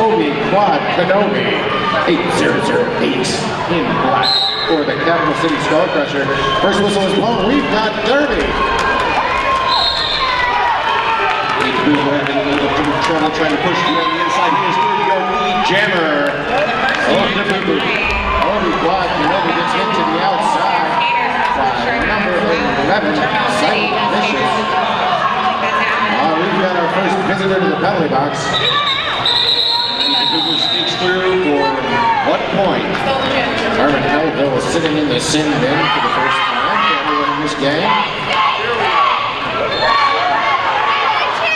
Obi Quad Kenobi 8008 in black for the Capital City Skull Crusher. First whistle is blown. We've got Derby. Boomer having a little bit of trouble trying to push through on the inside. He is through your lead jammer. Obi Quad Kenobi gets into the outside by number 11, Silent Vicious. We've got our first visitor to the penalty box. Boomer sneaks through for 1 point. Herman Hellville is sitting in the sin bin for the first time for everyone in this game.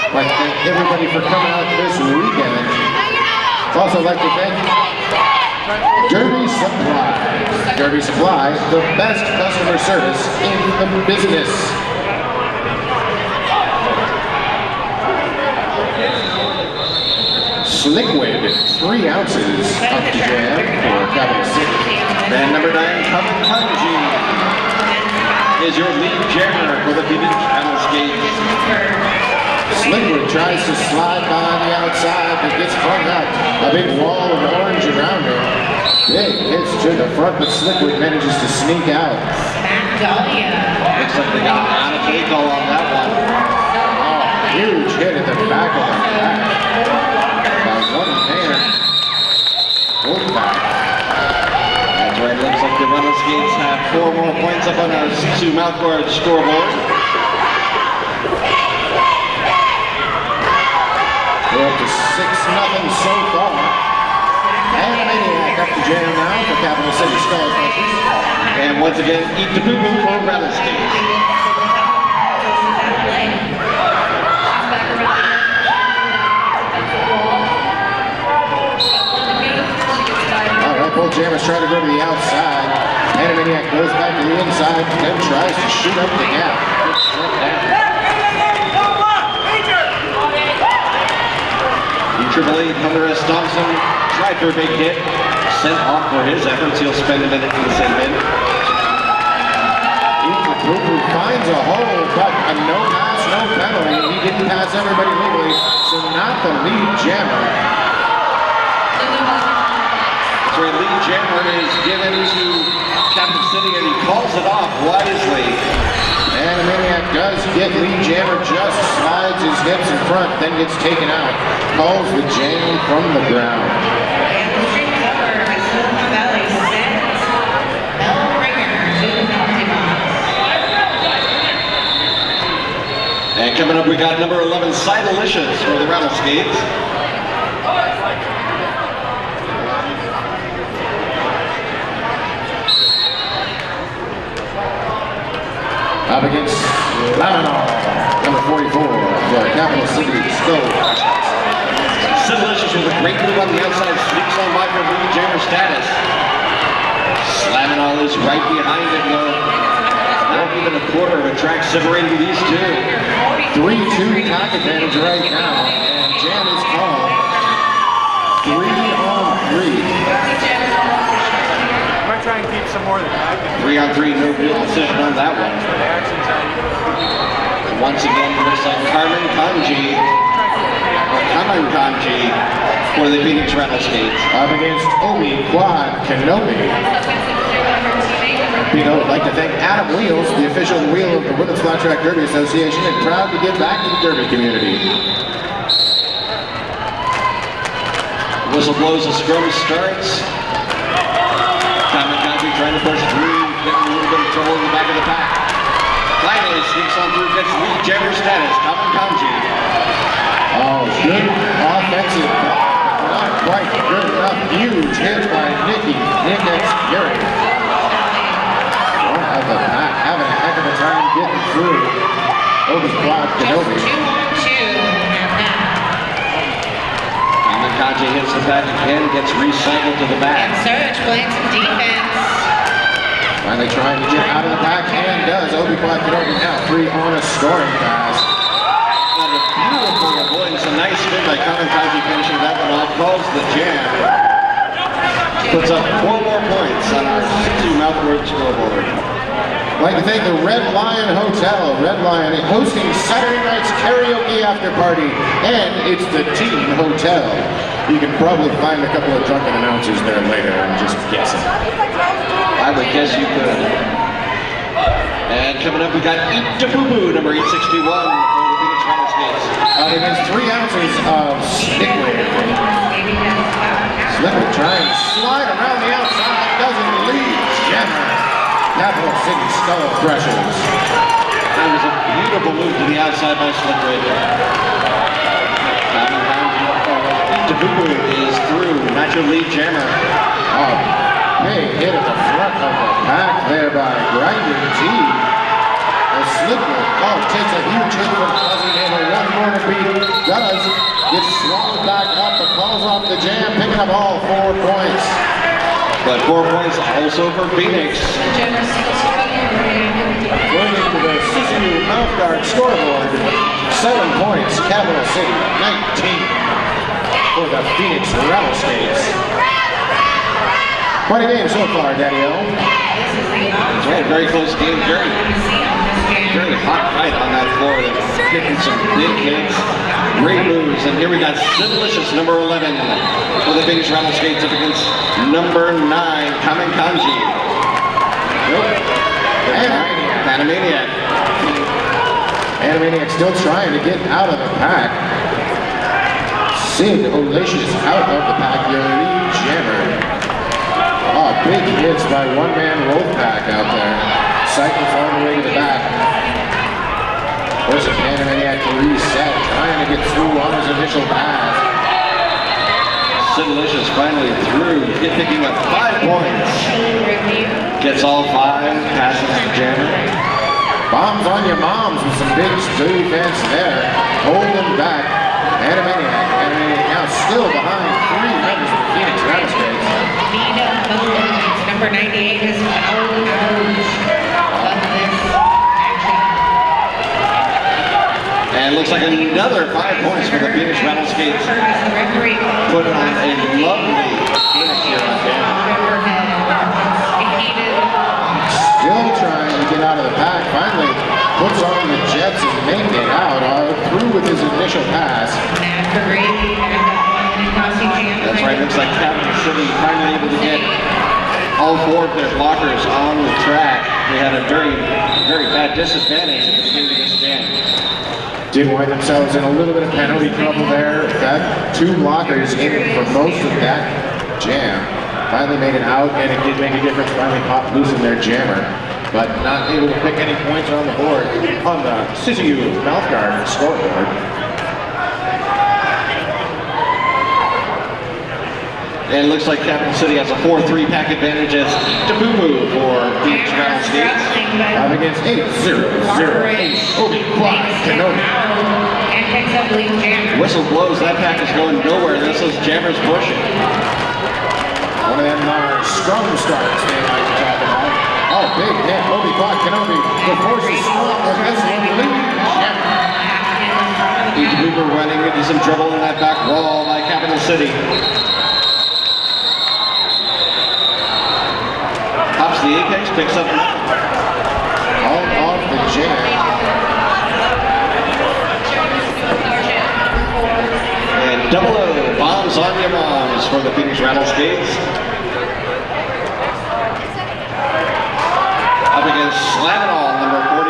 I'd like to thank everybody for coming out this weekend. I'd also like to thank Derby Supply. Derby Supply, the best customer service in the business. Slickwood, 3 ounces up to jam for Capital City. Man number 9, Common Kanji, is your lead jammer for the Phoenix Rattleskates. Slickwood tries to slide by on the outside, but gets hung up. A big wall of orange around her. Big hits to the front, but Slickwood manages to sneak out. Looks like they got out of play call on that one. Oh, huge hit at the back of the back. By one man. Pulled back. That's right, looks like the Rattleskates have 4 more points up on our C2 mouthguard scoreboard. We're up to 6-0 so far. And a Maniac up to jam now for Capital City Skull Crushers. And once again, eat the poo-poo for Rattleskates. All right, both jammers try to go to the outside. Animaniac goes back to the inside, then tries to shoot up the gap. Gets struck down. Triple A Hunter S. Thompson tried for a big hit, sent off for his efforts. He'll spend a minute in the same bin. Boo finds a hole, but a no pass, no penalty. He didn't pass everybody legally, so not the lead jammer. So a lead jammer is given to Capital City, and he calls it off wisely. And the Maniac does get lead jammer, just slides his hips in front, then gets taken out. Calls the jam from the ground. And coming up, we got number 11, Sidalicious for the Rattleskates. Up against Laminor, number 44 for Capital City Skull Crushers. Sidalicious with a great move on the outside, sneaks on by for lead jammer status. Laminor is right behind him though. Not even a quarter of a track separating these two. 3-2 pack advantage right now, and jam is called. 3-on-3. Might try and keep some more than that. 3-on-3, no real decision on that one. And once again, looks like Kamen Kanji for the Phoenix Rattleskates. Up against Obi Quad Kenobi. We'd like to thank Adam Wheels, the official wheel of the Women's Flat Track Derby Association, and proud to give back to the derby community. Whistle blows, the scrum starts. Kamen Kanji trying to push through, getting a little bit of trouble in the back of the pack. Finally sneaks on through, gets lead jammer status. Kamen Kanji. Oh, good offensive, not quite good enough. Huge hit by Nick X-Gary. Of the pack, having a heck of a time getting through. Obi Quad Kenobi. Kamen Kanji hits the back again, gets recycled to the back. Surge playing some defense. Finally trying to get out of the pack, and does. Obi Quad Kenobi now 3 on a scoring pass. And a beautiful avoidance, a nice spin by Kamen Kanji finishing that one off, calls the jam. Puts up 4 more points on our C2 mouthguard scoreboard. I'd like to thank the Red Lion Hotel. Red Lion hosting Saturday night's karaoke after party, and it's the Team Hotel. You can probably find a couple of drunken announcers there later. I'm just guessing. I would guess you could. And coming up, we got Eat Da Boo Boo, number 861 for the Phoenix Rattleskates. Against 3 ounces of Snickler. Snickler trying to slide around the outside, doesn't lead. Jammer. Capital City Skull Crushers. That was a beautiful move to the outside by Slickwood. Da Boo Boo is through, not your lead jammer. Oh, big hit at the front of the pack there by Grinding T. As Slickwood, takes a huge hit from Fuzzy Hammer. One more to beat. Does get swallowed back up, but calls off the jam, picking up all 4 points. But 4 points also for Phoenix. Going into the CCU Mouth Guard scoreboard, 7 points, Capital City, 19 for the Phoenix Rattleskates. Quite a game so far, Daddy-O. That's right, very close game, very hot fight on that floor. They're kicking some big hits, great moves, and here we got Siddelicious, number 11 for the Phoenix Rattleskates up against number 9, Kaminkanji. Animaniac. Animaniac still trying to get out of the pack. Siddelicious out of the pack, your lead jammer. Oh, big hits by one-man Wolfpack out there. Cycles all the way to the back. Forcing Animaniac to reset, trying to get through on his initial pass. Siddelicious finally through, picking up 5 points. Gets all 5, passes the jammer. Bombs on your moms with some big defense there. Holding back. Animaniac now still behind 3 members of the Phoenix Rattleskates. Number 98 is fouled out of this action. And looks like another 5 points for the Phoenix Rattleskates. Put on a lovely Phoenix here on camera. Still trying to get out of the pack. Finally puts on the Jets and making it out. Through with his initial pass. That's right, looks like Capital City finally able to get all 4 of their blockers on the track. They had a very bad disadvantage at the beginning of this jam. Did wind themselves in a little bit of penalty trouble there. That 2 blockers in for most of that jam. Finally made it out, and it did make a difference. Finally popped loose in their jammer, but not able to pick any points on the board on the CCU Mouth Guard scoreboard. And it looks like Capital City has a 4-3 pack advantage as Da Boo Boo for Phoenix Rattleskates. Up against 8-0-0-8 Obi-Wan Kenobi. Whistle blows, that pack is going nowhere. This is Jammer's pushing. One of them are scrum starts they like to talk about. Oh, big hit. Obi-Wan Kenobi. The force is strong for this one. Da Boo Boo running into some trouble in that back wall by Capital City. Pops the apex, picks up all off the jam. And double O, bombs on your moms for the Phoenix Rattleskates. Up against Slam It All, number 44.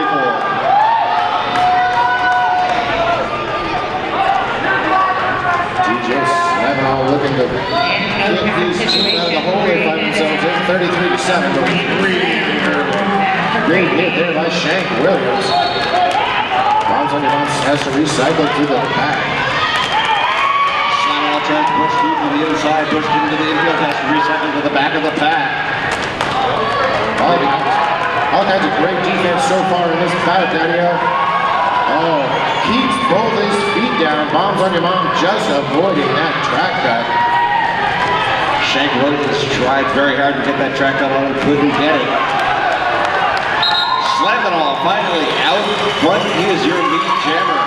DJ Slam It All looking to get these teams out of the hole. They find themselves in 33-7, but really early. Great hit there by Shank Williams. Bombs on your moms has to recycle to the pack. Slam It All trying to push through to the inside, pushed into the infield, has to recycle to the back of the pack. All kinds of great defense so far in this bout, Daddy-O. Oh, keeps both his feet down. Bombs on your mom, just avoiding that track cut. Shank Williams tried very hard to get that track cut on him, couldn't get it. Slam It All finally out front. He is your lead jammer.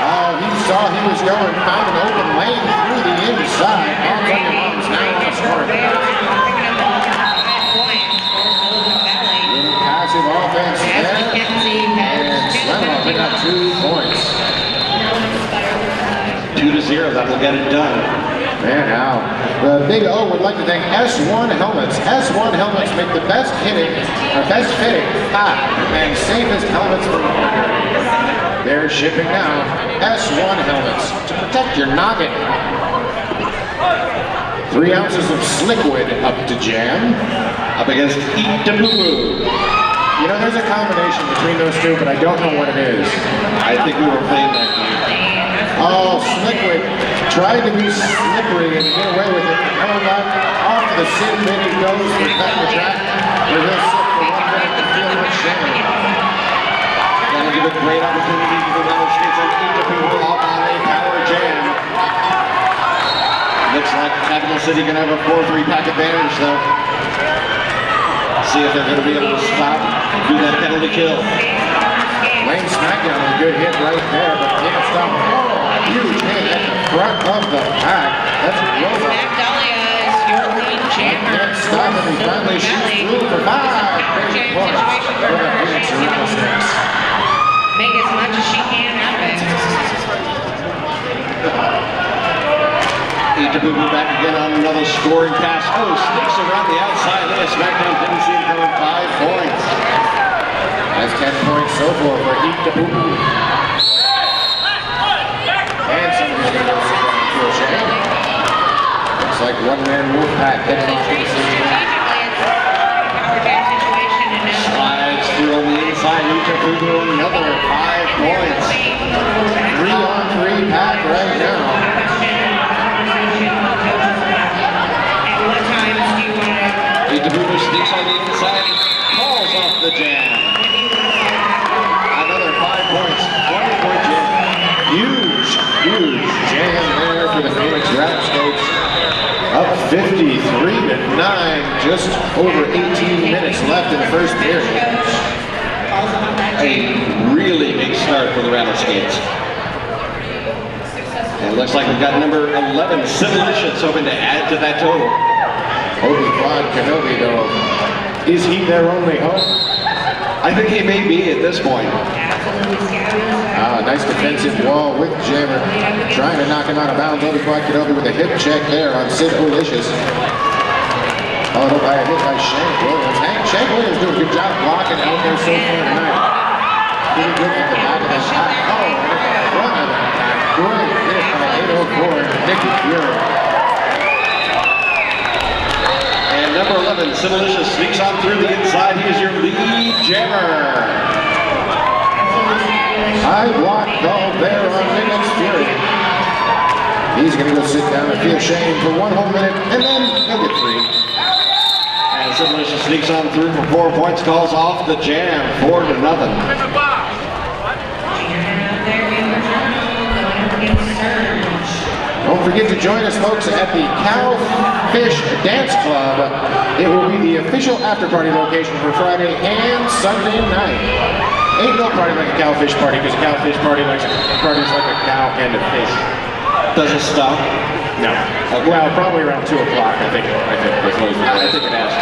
Oh, he saw he was going, found an open lane through the inside. Bombs on your mom's now on the scoring. Passive offense get it done. Man, now, the Big O would like to thank S1 Helmets. S1 Helmets make the best fitting, and safest helmets for the market. They're shipping now. S1 Helmets to protect your noggin. 3 ounces of Slickwood up to jam. Up against Eat the Boo Boo. You know, there's a combination between those two, but I don't know what it is. I think we were playing that game. Oh, Slickwood tried to be slippery and get away with it. Coming back off to the sin bin he goes for cutting the track. Where he'll sit for 1 minute and feel much shame. That'll give a great opportunity for the Rattleskates and Eat the Boo Boo off on a power jam. Looks like Capital City can have a 4-3 pack advantage though. See if they're going to be able to stop and do that penalty kill. Lane Smackdown with a good hit right there, but can't stop. Oh, a huge hit at the front of the pack. That's Rosa. Magnolia is your lead jammer. Can't stop him. He finally shoots through for 5. Great push for the Phoenix Rattlesnakes. Make as much as she can happen. Eat the Boo Boo back again on another scoring pass. Oh, sneaks around the outside. Look at Smackdown. Didn't see him coming. 5 points. That's 10 points so far for Eat the Boo Boo. And somebody's going to go sit down and feel shame. Looks like one-man Wolfpack heading off to the city. Power jam situation and now Slides through on the inside. Eat the Boo Boo. Another 5 points. 3-on-3 pack right now. At what times do you want to Eat the Boo Boo sneaks on the inside. Calls off the jam. Another 5 points. 20-point jam. Huge jam there for the Phoenix Rattleskates. Up 53-9, just over 18 minutes left in the first period. A really big start for the Rattleskates. And it looks like we've got number 11, Civilicious, hoping to add to that total. Obi-Wan Kenobi, though, is he their only hope? I think he may be at this point. Nice defensive wall with Jammer. Trying to knock him out of bounds. Obi-Wan Kenobi with a hip check there on Civilicious. Followed up by a hit by Shank Williams. Shank Williams doing a good job blocking out there so far tonight. Pretty good at the back of the shot. Oh, and at the front of the attack. Great hit by 804 Nicky Fury. And number 11, Civilicious, sneaks on through the inside. He is your lead jammer. High block call there on Nicky Fury. He's going to go sit down and feel shame for 1 whole minute, and then he'll get 3. And Civilicious sneaks on through for 4 points, calls off the jam, 4-0. Don't forget to join us, folks, at the Cowfish Dance Club. It will be the official after-party location for Friday and Sunday night. Ain't no party like a cowfish party, because a cowfish party likes parties like a cow and a fish. Does it stop? No. Well, probably around 2 o'clock, I think they close the I think it has to.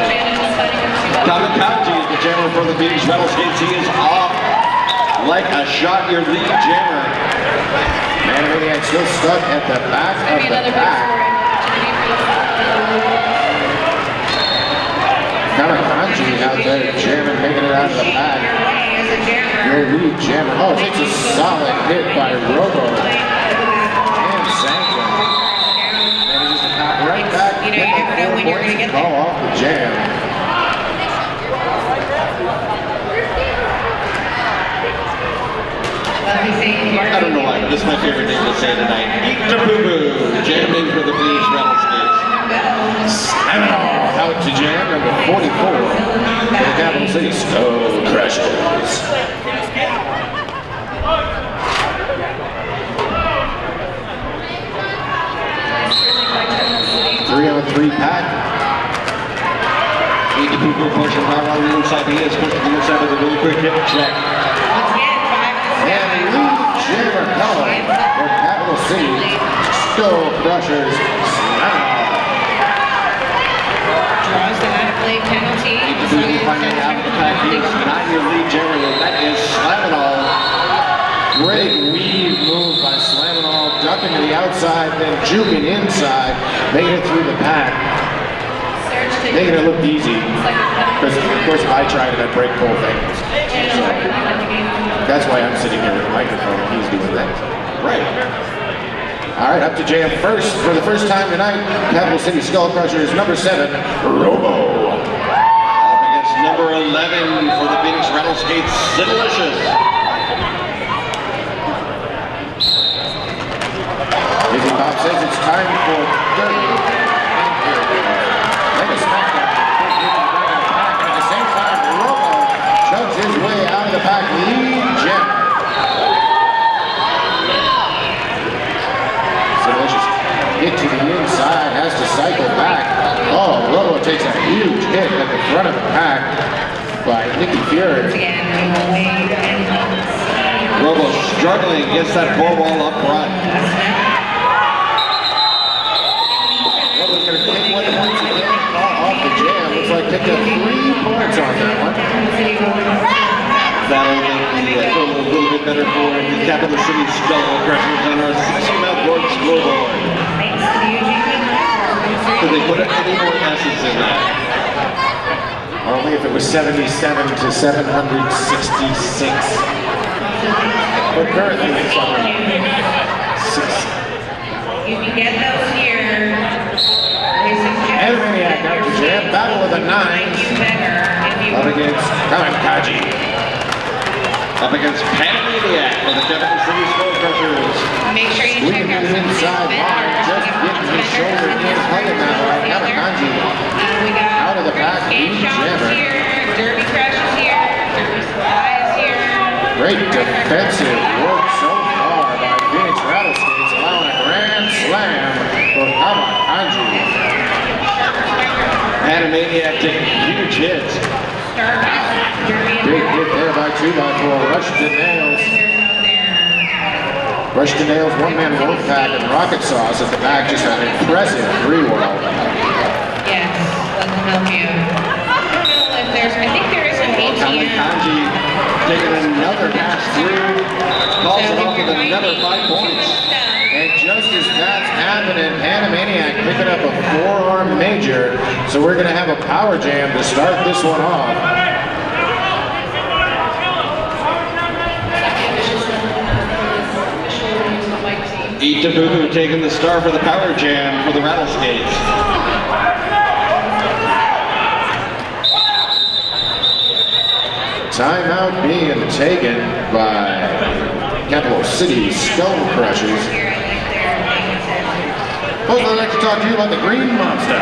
Kamikaze is the jammer for the Phoenix Rattleskates. He is off like a shot, your lead jammer. Maniac still stuck at the back of the pack. Kamikaze out there jamming, making it out of the pack. Your lead jammer. Oh, takes a solid hit by Robo. And Sanctum. And he just got right back. You never know when you're going to get there. Call off the jam. I don't know why, but this is my favorite thing to say tonight. Eat the Boo Boo, jamming for the Phoenix Rattleskates. And out to jam number 44 for the Capital City Skull Crushers. 3-on-3 pack. Eat the Boo Boo pushing hard on the inside. He is pushing the inside with a really quick hip check. And lead jammer Cullen for Capital City Skull Crushers. Draws the out-of-play penalty. Eat the Boo Boo finally out of the pack. He is not your lead jammer. That is Slaminol. Great weave move by Slaminol, ducking to the outside, then juking inside, making it through the pack, making it look easy. Because of course if I tried it, I'd break both ankles. So that's why I'm sitting here with a microphone and he's doing that. Right. All right, up to jam first for the first time tonight. Capital City Skull Crushers, number 7, Robo. Up against number 11 for the Phoenix Rattleskates, Delicious. Dizzy Bob says it's time for Derby. Make a smackdown. At the same time, Robo chugs his way out of the pack, lead jam. Delicious hit to the inside, has to cycle back. Oh, Robo takes a huge hit at the front of the pack by Nicky Fury. Robo struggling against that four wall up front. Robo's going to take 1 point again off the jam. Looks like picked up 3 points on that one. That'll make the total a little bit better for the Capital City Skull Crushers on our 16 outboard scoreboard. Could they put any more S's in that? Only if it was 77 to 766. But currently it's on 6. You can get those here. Animaniac out to jam. Battle of the Nines. Up against Kamikaze. Up against Panamaniac for the Capital City Skull Crushers. Make sure you check out the inside line, just getting his shoulder in, hugging that right. Kamikaze We got out of the pack, lead jammer. here, Derby Crush is here, Derby Supply is here. Great defensive work so far by Phoenix Rattleskates, allowing a grand slam for Kamikaze. Panamaniac taking huge hits. Big hit there by 2x4, Rush to Nails. Rush to Nails, one-man wolf pack, and Rocket Sauce at the back, just an impressive three-wall. Yes, let them help you. I think there is an ATM. Kamikaze taking another pass through, calls it off with another 5 points. And just as that's happening, Panamaniac picking up a forearm major, so we're going to have a power jam to start this one off. Idaho taking the star for the power jam for the Rattleskates. Timeout being taken by Capital City Skull Crushers. Folks, I'd like to talk to you about the Green Monster.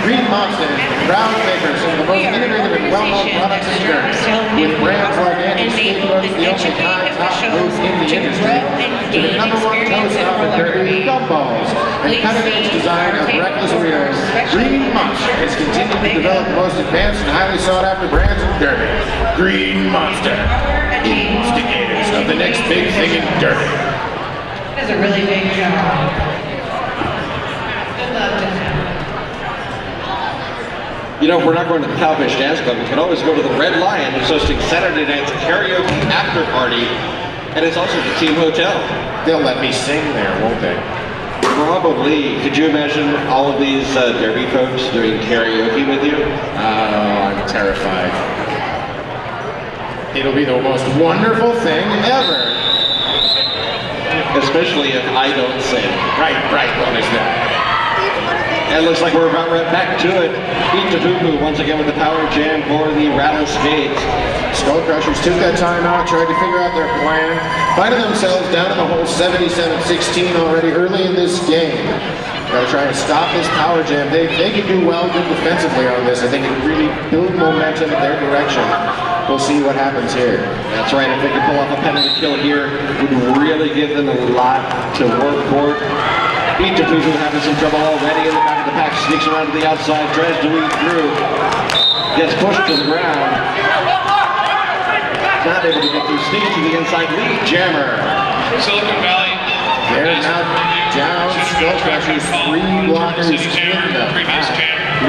Green Monster is the proud maker of some of the most innovative and well-known products in Germany. With brands like Anti-Skate Books, the only top booth in the industry, to the #1 toast off in Derby, gumballs, and cutting-edge design of reckless wheels, Green Monster has continued to develop the most advanced and highly sought-after brands in Derby. Green Monster, instigators of the next big thing in Derby. That's a really big job. You know, if we're not going to the Cowfish Dance Club, we can always go to the Red Lion, who's hosting Saturday night's karaoke after party, and it's also the Team Hotel. They'll let me sing there, won't they? Probably. Could you imagine all of these Derby folks doing karaoke with you? Oh, I'm terrified. It'll be the most wonderful thing ever. Especially if I don't sing. Right, well, there's that. And it looks like we're about right back to it. Beat to Boo-Boo once again with the power jam for the Rattleskates. Skull Crushers took that time out, tried to figure out their plan, finding themselves down in the hole 77-16 already early in this game. Gotta try to stop this power jam. They can do well good defensively on this. I think it really build momentum in their direction. We'll see what happens here. That's right, if they can pull off a penalty kill here, would really give them a lot to work for. Beat to Boo-Boo having some trouble already in the back of the pack, sneaks around to the outside, tries to weave through, gets pushed to the ground. Not able to get through, sneaks to the inside, lead jammer. Silicon Valley. They're now down, Skull Crushers, 3 blockers in the pack.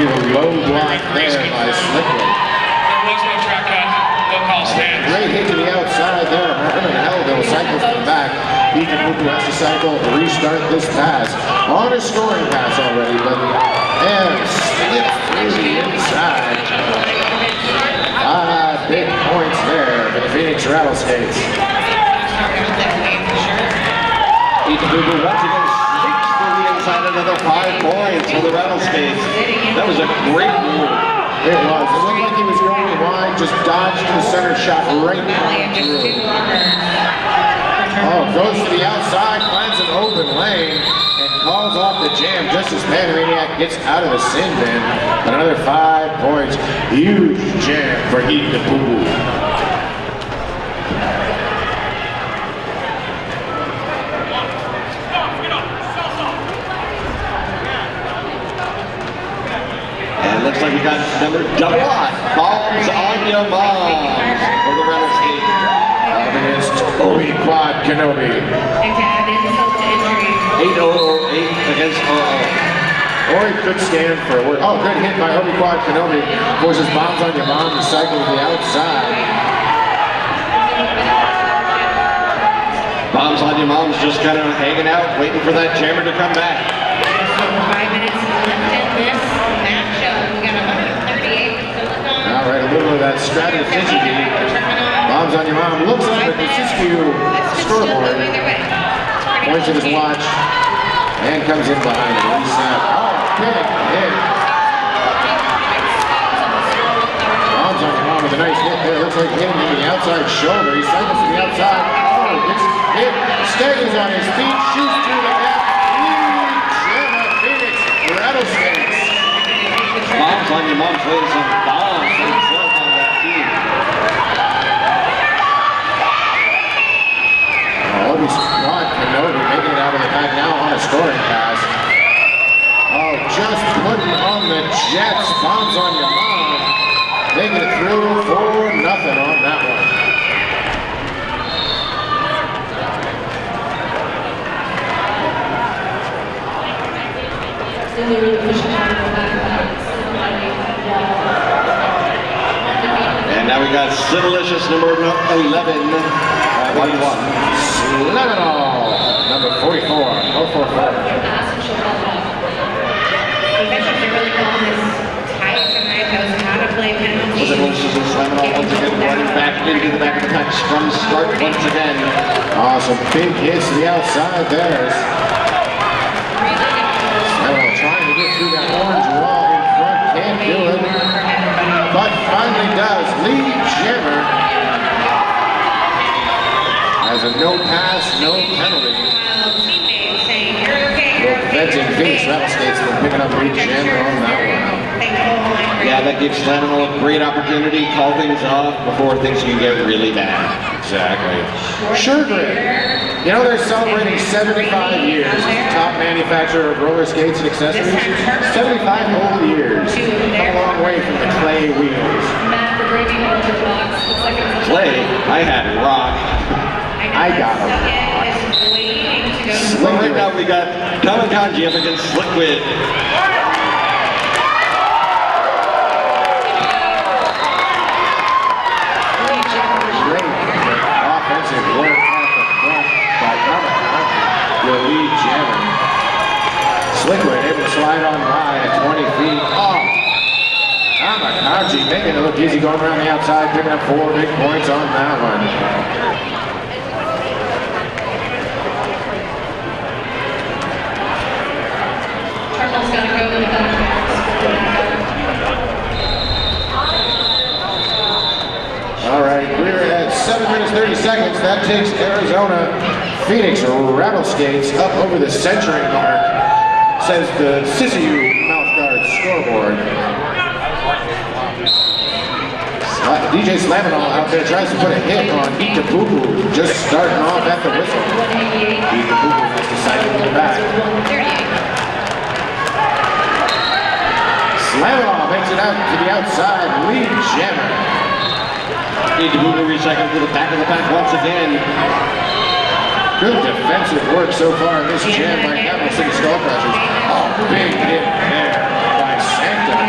We have a low block there by Slickwood. There was no track cut, no call stands. Great hit to the outside there. Herman Helville cycles to the back. Pete Kapuku has to cycle, restart this pass. On a scoring pass already, but and slips through the inside. 5 big points there for the Phoenix Rattleskates. Pete Kapuku once again sneaks through the inside, another 5 points for the Rattleskates. That was a great move. It was. It looked like he was going wide, just dodged the center shot right through. Oh, goes to the outside, finds an open lane, and calls off the jam just as Panamaniac gets out of the sin bin. Another 5 points. Huge jam for Pete Kapuku. Looks like we got another double lot. Bombs on your mom for the Rattleskates. Up against Obi Quad Kenobi. And to add insult to injury. 8 against 0. Or he could stand for a word. Oh, good hit by Obi Quad Kenobi. Forces bombs on your mom to cycle to the outside. Bombs on your mom's just kind of hanging out, waiting for that jammer to come back. So 5 minutes left in this matchup. We got about 38 minutes on. All right, a little bit of that strategy. Bombs on your mom. Looks up at the Siskiyou scoreboard. Points at his watch. And comes in behind it. Reset. Oh, big hit. Bombs on your mom with a nice hit there. Looks like hitting him in the outside shoulder. He cycles to the outside. Oh, gets hit. Stays on his feet. Shoots through the gap. Phoenix Rattleskates. Bombs on your mom's laying some bombs for himself on that team. Obi Quad Kenobi making it out of the pack now on a scoring pass. Oh, just putting on the Jets. Bombs on your mom. Making it through 4-0 on that one. And now we got Civilicious number 11. 1-1. Lebanon, number 44. 044. Civilicious and Lebanon once again running back into the back of the pack. Scrum start once again. Awesome big hits to the outside there. Lebanon trying to get through that orange wall in front. Can't do it. But finally does. Lead Jammer has a no pass, no penalty. Preventing Phoenix Rattleskates from picking up Lead Jammer on that one. Yeah, that gives Lebanon a great opportunity. Call things off before things can get really bad. Exactly. Sure Grip. You know, they're celebrating 75 years as the top manufacturer of roller skates and accessories. 75 whole years. Come a long way from the clay wheels. Clay, I had rock. I got them. Well, right now we got Kamakanji up against Sliquid. Great offensive work at the front by Kamakanji, your lead jammer. Sliquid able to slide on by at 20 feet. Oh, Kamakanji making it look easy going around the outside, picking up 4 big points on that one. All right, we're at 7 minutes 30 seconds. That takes Arizona Phoenix Rattleskates up over the century mark, says the Siskiyou mouthguard scoreboard. DJ Slaminol out there tries to put a hit on Pete Kapuku, just starting off at the whistle. Pete Kapuku has to cycle in the back. Slaminol makes it out to the outside, lead jammer. Pete Kapuku recycled to the back of the pack once again. Good defensive work so far in this jam by Capital City Skullcrushers. Oh, big hit there by Sanctum.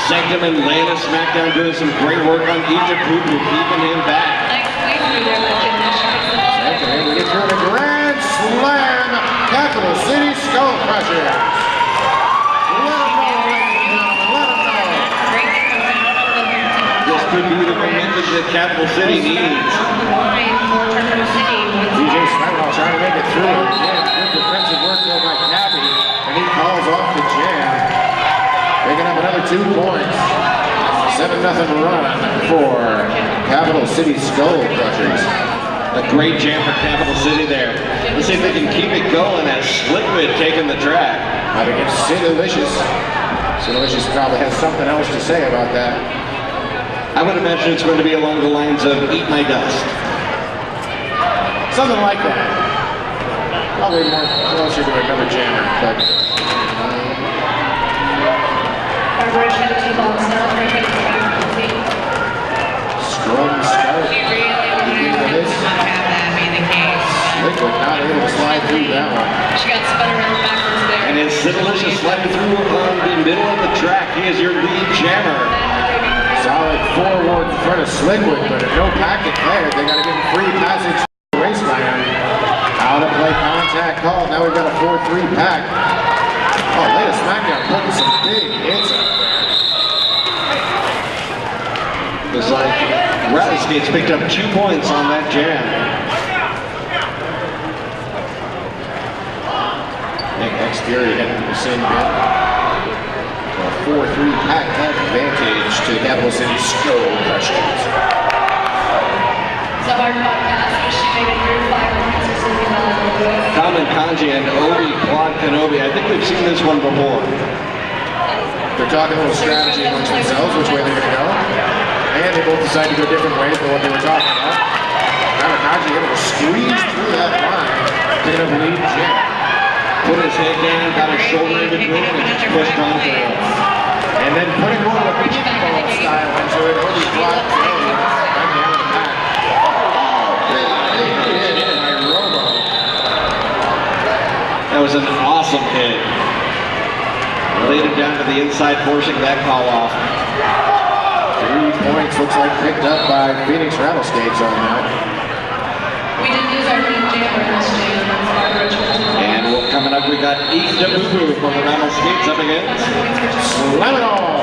Sanctum and Lana SmackDown doing some great work on Pete Kapuku, keeping him back. Sanctum And we get through the Grand Slam, Capital City Skull Crushers. This could be the momentum that Capital City needs. DJ Slammerall trying to make it through. Again, good defensive work there by Cappy, and he calls off the jam. Picking up another 2 points. 7-0 run for Capital City Skull Crushers. A great jam for Capital City there. Let's see if they can keep it going as Slickwood taking the track. Out against Sidalicious. Sidalicious probably has something else to say about that. I would imagine it's going to be along the lines of Eat My Dust. Something like that. Probably more closer to another jammer, but strong start. Liquid not able to slide through that one. She got spun around backwards there. And it's Sidalicious sliding through on the middle of the track. He is your lead jammer. Solid forward in front of Slickwood, but if no pack declared, they got to give him free passage to the wasteland. Out of play contact called. Now we've got a 4-3 pack. Oh, latest SmackDown putting some big hits up there. Looks like Rattleskates picked up 2 points on that jam. Nick X-Fury heading to the sin bin. So a 4-3 pack advantage to the Capital City Skull Crushers. So our podcast, she made it through 5 points or something. Common Kanji and Obi Quad Kenobi. I think we've seen this one before. They're talking a little strategy amongst themselves, which way they're going to go. And they both decide to go different ways than what they were talking about. Kamikaze able to squeeze through that line, picking up lead jam. Put his head down, got his shoulder in between, and just pushed on through. And then putting more of a pinball style into it, Obi Quad Kenobi right down the back. Big hit by Robo. That was an awesome hit. Laid him down to the inside, forcing that call off. 3 points looks like picked up by Phoenix Rattleskates on that. We did lose our lead jammer in this jam. And coming up, we got Eat the Boo from the Rattleskates up against Slam it all!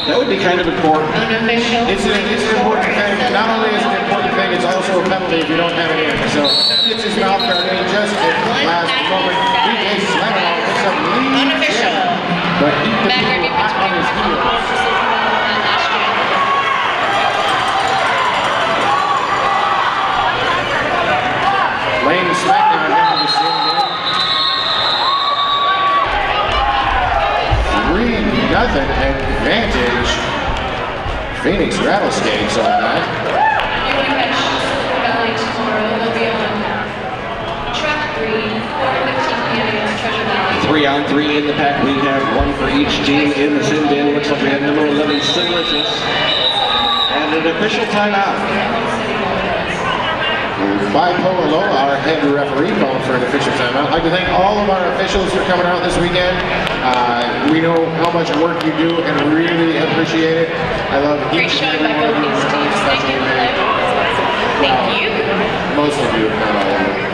That would be kind of important. Unofficial. It's an important thing. Not only is it an important thing, it's also a penalty if you don't have it in. So it's his mouth guard in just at the last moment. DJ Slam it all picks up lead. Unofficial. But Eat the Boo hot on his heels. Laying the SmackDown into the same game. 3-0 advantage. Phoenix Rattleskates on that. You want to catch Valley tomorrow. They'll be on track 3, 4:15 p.m. against Treasure Valley. 3-on-3 in the pack. We have 1 for each team in the sin bin. Looks like we have number 11, Sidalicious. And an official timeout. By Polo, our head referee, calling for an official timeout. I'd like to thank all of our officials for coming out this weekend. We know how much work you do and really appreciate it. I love Great each showing and by every one of both you. these teams. Thank you. Thank you. Most of you, not all of you.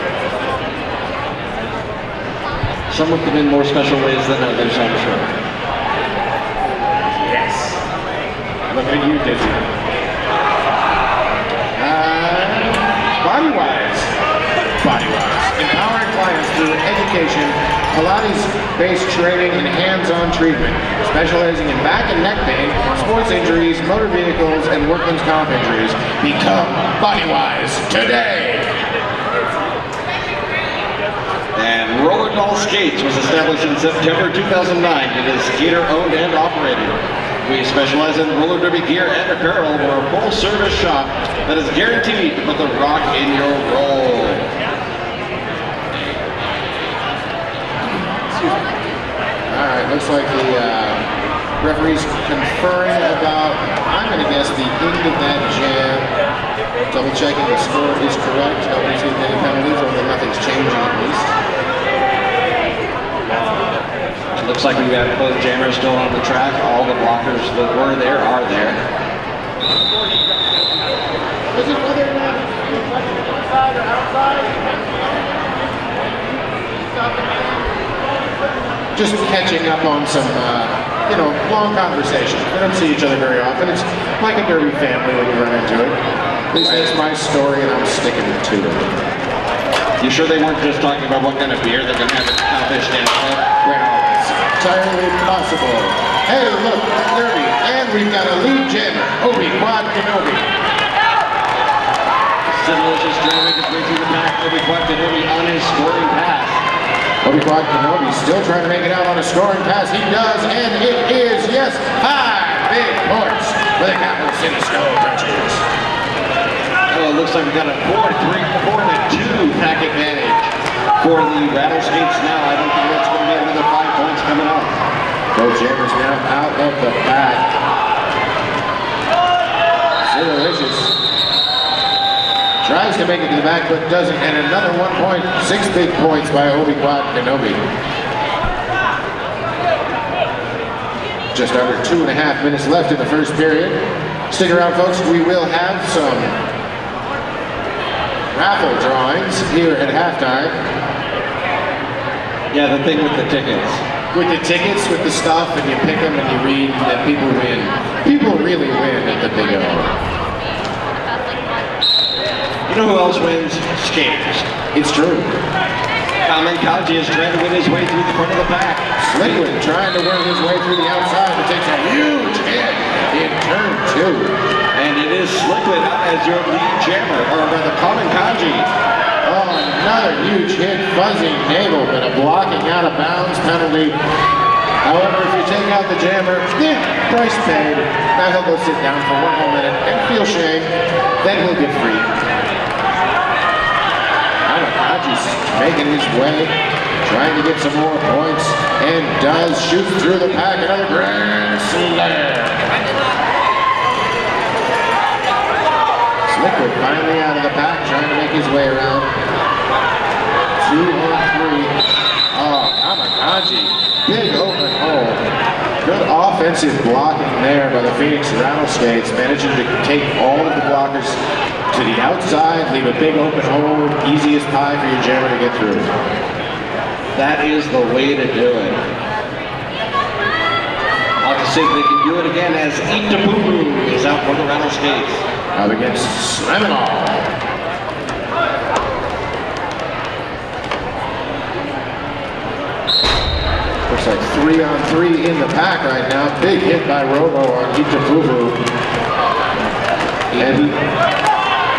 Some of them in more special ways than others, I'm sure. Yes. Look at you, Dizzy. Bodywise. Empowering clients through education, Pilates-based training, and hands-on treatment. Specializing in back and neck pain, sports injuries, motor vehicles, and workman's comp injuries. Become Bodywise today! And Rollerball Skates was established in September 2009. It is skater-owned and operated. We specialize in roller derby gear and apparel. We're a full-service shop that is guaranteed to put the rock in your roll. All right, looks like the referee's conferring about, I'm going to guess, the end of that jam. Double checking the score is correct. Nobody's getting any penalties, although nothing's changing at least. 2 Looks like we've got both jammers still on the track. All the blockers that were there are there. Just catching up on some, long conversations. We don't see each other very often. It's like a derby family when you run into it. At least that's my story, and I'm sticking to it. You sure they weren't just talking about what kind of beer they're going to have at the Cowfish Dance Club? Well, it's entirely possible. Hey, look, derby, and we've got a lead jammer, Obi-Wan Kenobi. Delicious trying to make his way through the pack. Obi-Wan Kenobi on his scoring pass. Obi-Wan Kenobi still trying to make it out on a scoring pass. He does, and it is, yes, 5 big points for the Capital City Snow Crunchers. Oh, it looks like we got a 4-2 pack advantage for the Rattleskates now. I don't think that's going to be another 5 points coming up. Both jammers now out of the pack. Delicious. Tries to make it to the back, but doesn't. And another 1 point, 6 big points by Obi-Wan Kenobi. Just under 2.5 minutes left in the first period. Stick around, folks. We will have some raffle drawings here at halftime. Yeah, the thing with the tickets. With the tickets, with the stuff, and you pick them and you read that people win. People really win at the Big O. You know who else wins? Skaters. It's true. Kaji is trying to win his way through the front of the pack. Slickwood trying to work his way through the outside, but takes a huge hit in turn 2. And it is Slickwood out as your lead jammer, or rather Kaji. Oh, another huge hit, fuzzy navel, but a blocking out of bounds penalty. However, if you take out the jammer, price paid. Now he'll go sit down for 1 whole minute and feel shame. Then he'll get free. Kaji's making his way, trying to get some more points, and does shoot through the pack. Another grand slam. Slickwood finally out of the pack, trying to make his way around. 2 on 3. Oh, Kamikaze, big open hole. Good offensive blocking there by the Phoenix Rattleskates, managing to take all of the blockers to the outside, leave a big open hole, easiest pie for your jammer to get through. That is the way to do it. I'll have to see if they can do it again as Eat the Boo Boo is out for the Rattleskates. Up against Slam It All. Looks like 3 on 3 in the pack right now. Big hit by Robo on Eat the Boo Boo. And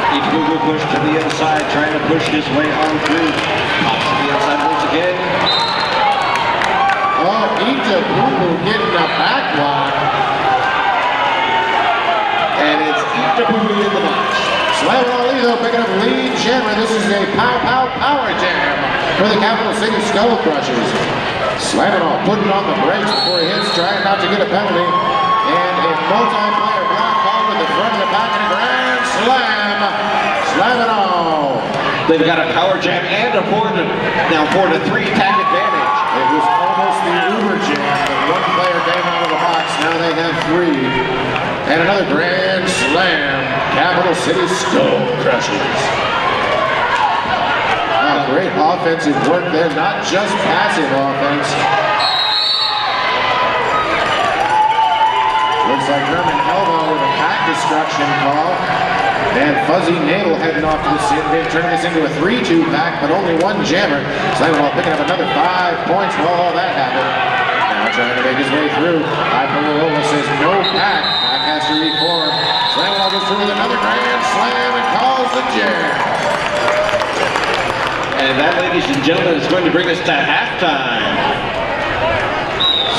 Idaho pushed to the inside, trying to push his way on through. Pops to the inside once again. Oh, Idaho getting a back block. And it's Idaho in the box. Slam It All Idaho picking up lead jammer. This is a power jam for the Capital City Skull Crushers. Slam It All putting on the brakes before he hits, trying not to get a penalty. And a multi-player block call to the front of the pack and a grand slam. Slam It All. They've got a power jam and a 4-3 pack advantage. It was almost the Uber jam, but 1 player came out of the box. Now they have 3. And another grand slam. Capital City Skull Crushers. Great offensive work there, not just passive offense. Looks like Herman Elbow with a pack destruction call. And Fuzzy Nail heading off to the sin, turning this into a 3-2 pack, but only 1 jammer. Slam It All picking up another 5 points while all that happened. Now trying to make his way through. Iparola says no pack. Pack has to reform. Slam It All goes through with another grand slam and calls the jam. And that, ladies and gentlemen, is going to bring us to halftime.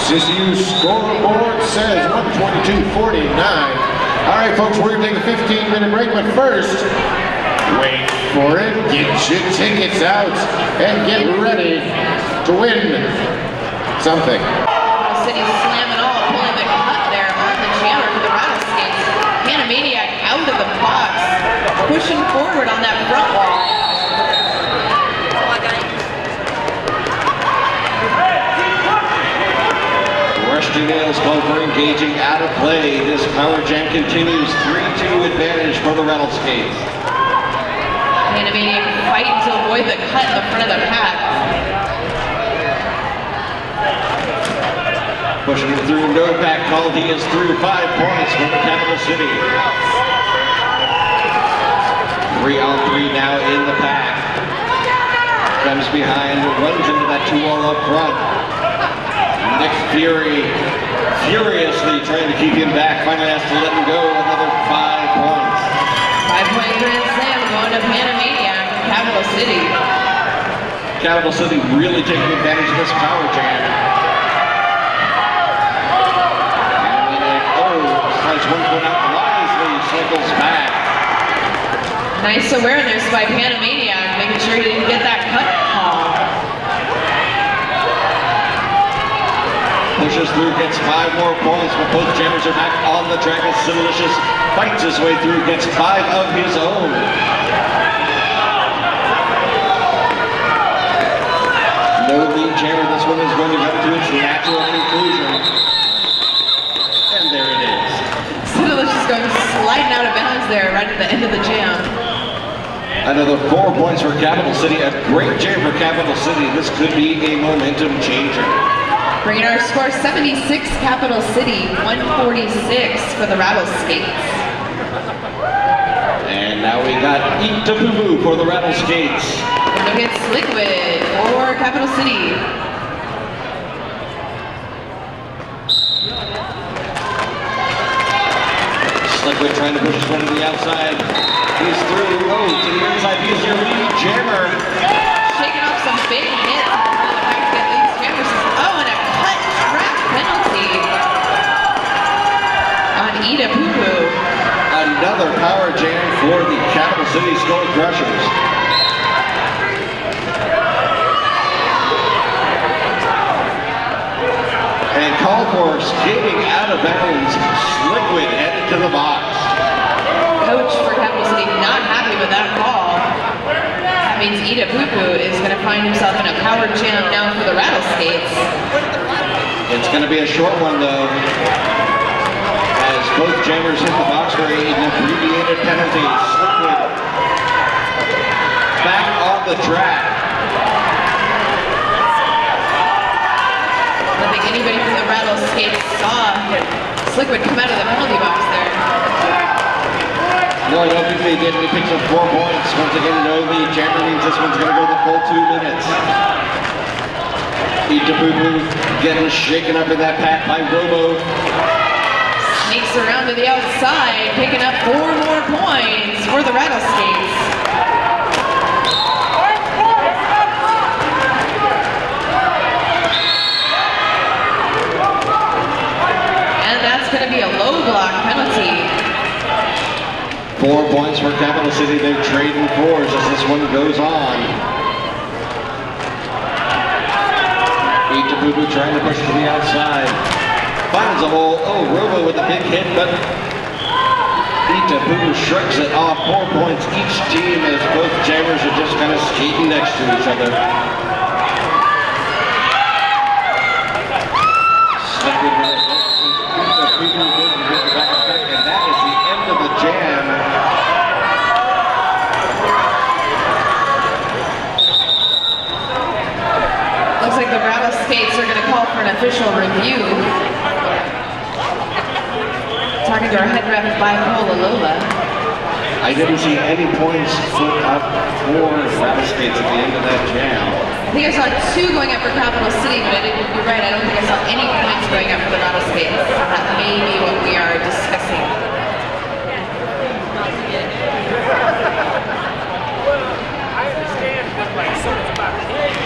CCU scoreboard says 122-49. All right, folks, we're going to take a 15-minute break, but first, wait for it, get your tickets out, and get ready to win something. City Slam It All pulling the cut there on the jammer for the Rattleskates. Maniac out of the box, pushing forward on that front wall. engaging out of play. This power jam continues. 3-2 advantage for the Rattleskates. Animating fighting to avoid the cut in the front of the pack. Pushing it through, no back call. He is through. 5 points for the capital city. 3-on-3 now in the pack. Comes behind, runs into that 2-wall up front. Nick Fury furiously trying to keep him back. Finally has to let him go. Another 5 points. 5-point grand slam going to Panamaniac, Capital City. Capital City really taking advantage of this power jam. Slides one foot out wisely, cycles back. Nice awareness by Panamaniac, making sure he didn't get that cut call. Pushes through, gets 5 more points, but both jammers are back on the track as Silicious fights his way through, gets 5 of his own. No lead jammer, this one is going to come to its natural conclusion. And there it is. Silicious going sliding out of bounds there right at the end of the jam. Another 4 points for Capital City, a great jam for Capital City. This could be a momentum changer. Bringing our score 76 Capital City, 146 for the Rattleskates. And now we got Eat to Boo Boo for the Rattleskates. Going against Liquid for Capital City. Liquid trying to push his way to the outside. He's through. Oh, to the inside. He's your lead jammer. Shaking off some big hits. The back to get lead jammers. Oh, and a cut track penalty on Ida Poo Poo. Another power jam for the Capital City Skull Crushers. And call for skating out of bounds. Liquid headed to the box. Coach for Capital City not happy with that call. That means Ida Poo Poo is going to find himself in a power jam now for the Rattleskates. It's going to be a short one though, as both jammers hit the box for an abbreviated penalty. Liquid back on the track. I don't think anybody from the Rattleskates saw Liquid come out of the penalty box there. No, I don't think they did. He picks up 4 points. Once again, no lead. Jammer means this one's going to go the full 2 minutes. Eat to Boo Boo getting shaken up in that pack by Robo. Sneaks around to the outside, picking up 4 more points for the Rattleskates. And that's going to be a low block penalty. 4 points for Capital City. They're trading 4s as this one goes on. Eat to Boo Boo trying to push to the outside. Finds a hole. Oh, Robo with a big hit, but Eat to Boo Boo shrugs it off. 4 points each team as both jammers are just kind of skating next to each other. And that is the end of the jam. Looks like the Rattleskates are going to call for an official review. Talking to our head ref, Bipolar Lola. I didn't see any points put up for Rattleskates at the end of that jam. I think I saw 2 going up for Capital City, but you're right, I don't think I saw any points going up for the Rattleskates. That may be what we are discussing. I understand that like so it's about kids,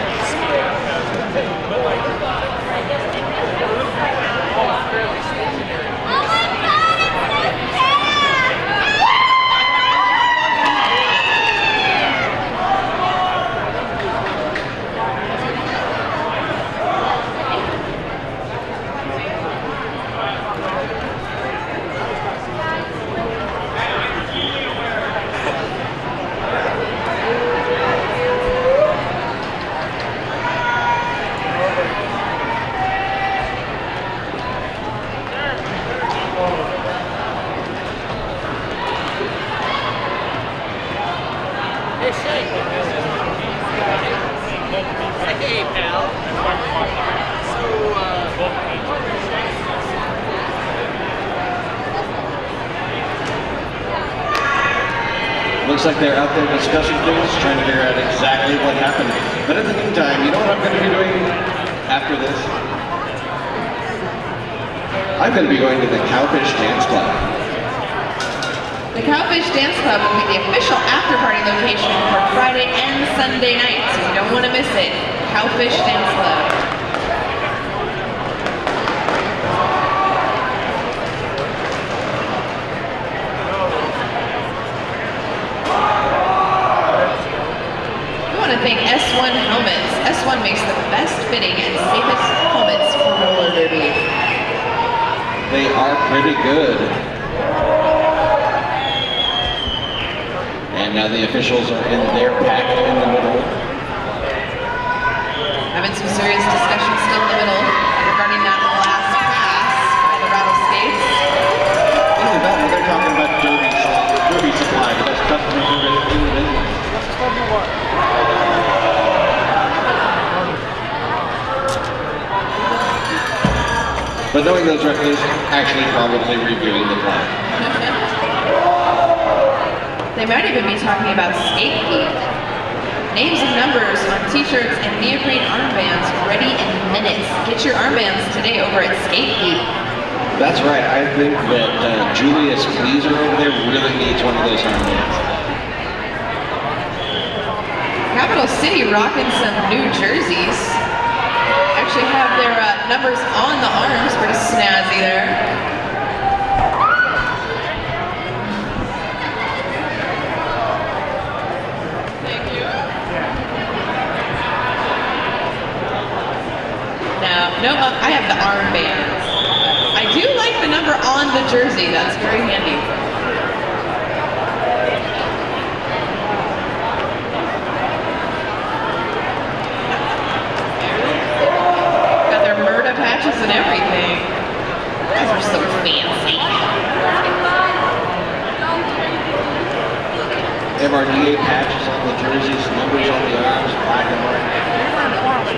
but like all fairly stationary. Hey, pal. Looks like they're out there discussing things, trying to figure out exactly what happened. But in the meantime, you know what I'm going to be doing after this? I'm going to be going to the Cowfish Dance Club. The Cowfish Dance Club will be the official after-party location for Friday and Sunday nights. So you don't want to miss it. Cowfish Dance Club. I want to thank S1 Helmets. S1 makes the best fitting and safest helmets for roller derby. They are pretty good. And now the officials are in their pack in the middle. Having some serious discussion still in the middle regarding that last pass by the Rattleskates. Either that or they're talking about derby supply, the best customer service in the business. But knowing those referees, actually probably reviewing the flag. They might even be talking about skate heat. Names and numbers on t-shirts and neoprene armbands ready in minutes. Get your armbands today over at Skate Heat. That's right. I think that Julius Pleaser over there really needs one of those armbands. Capital City rocking some new jerseys. Actually have their numbers on the arms. Pretty snazzy there. Thank you. No, I have the armbands. I do like the number on the jersey. That's very handy. Patches and everything. You guys are so fancy. MRDA patches on the jerseys, numbers on the arms, black and white.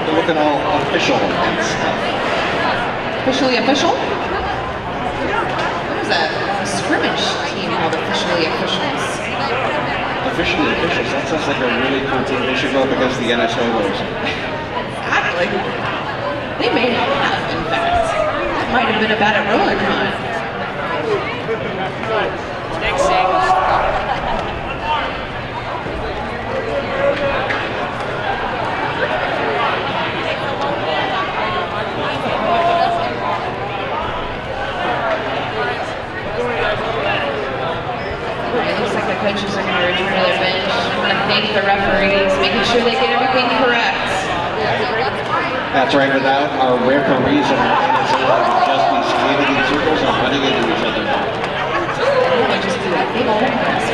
They're looking all official and stuff. Officially official? What is that? A scrimmage team called Officially Officials. Officially officials? That sounds like a really cool team. They should go up against the NSOs. Exactly. They may have, in fact. That might have been about a RollerCon. It looks like the coaches are going to return to their bench. I'm going to thank the referees, making sure they get everything correct. That's right, without our referees and our NSOs, we'd just be skating in circles and running into each other. They would just do that big old mess.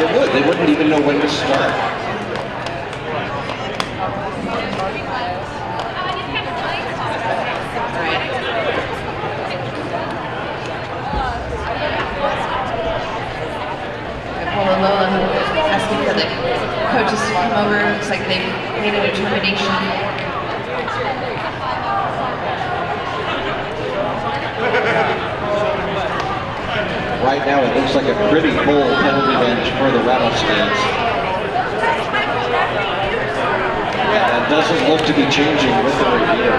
It would. They wouldn't even know when to start. Lola asking for the coaches to come over. Looks like they've made a determination. Right now, it looks like a pretty full penalty bench for the Rattleskates. Yeah, that doesn't look to be changing with the review.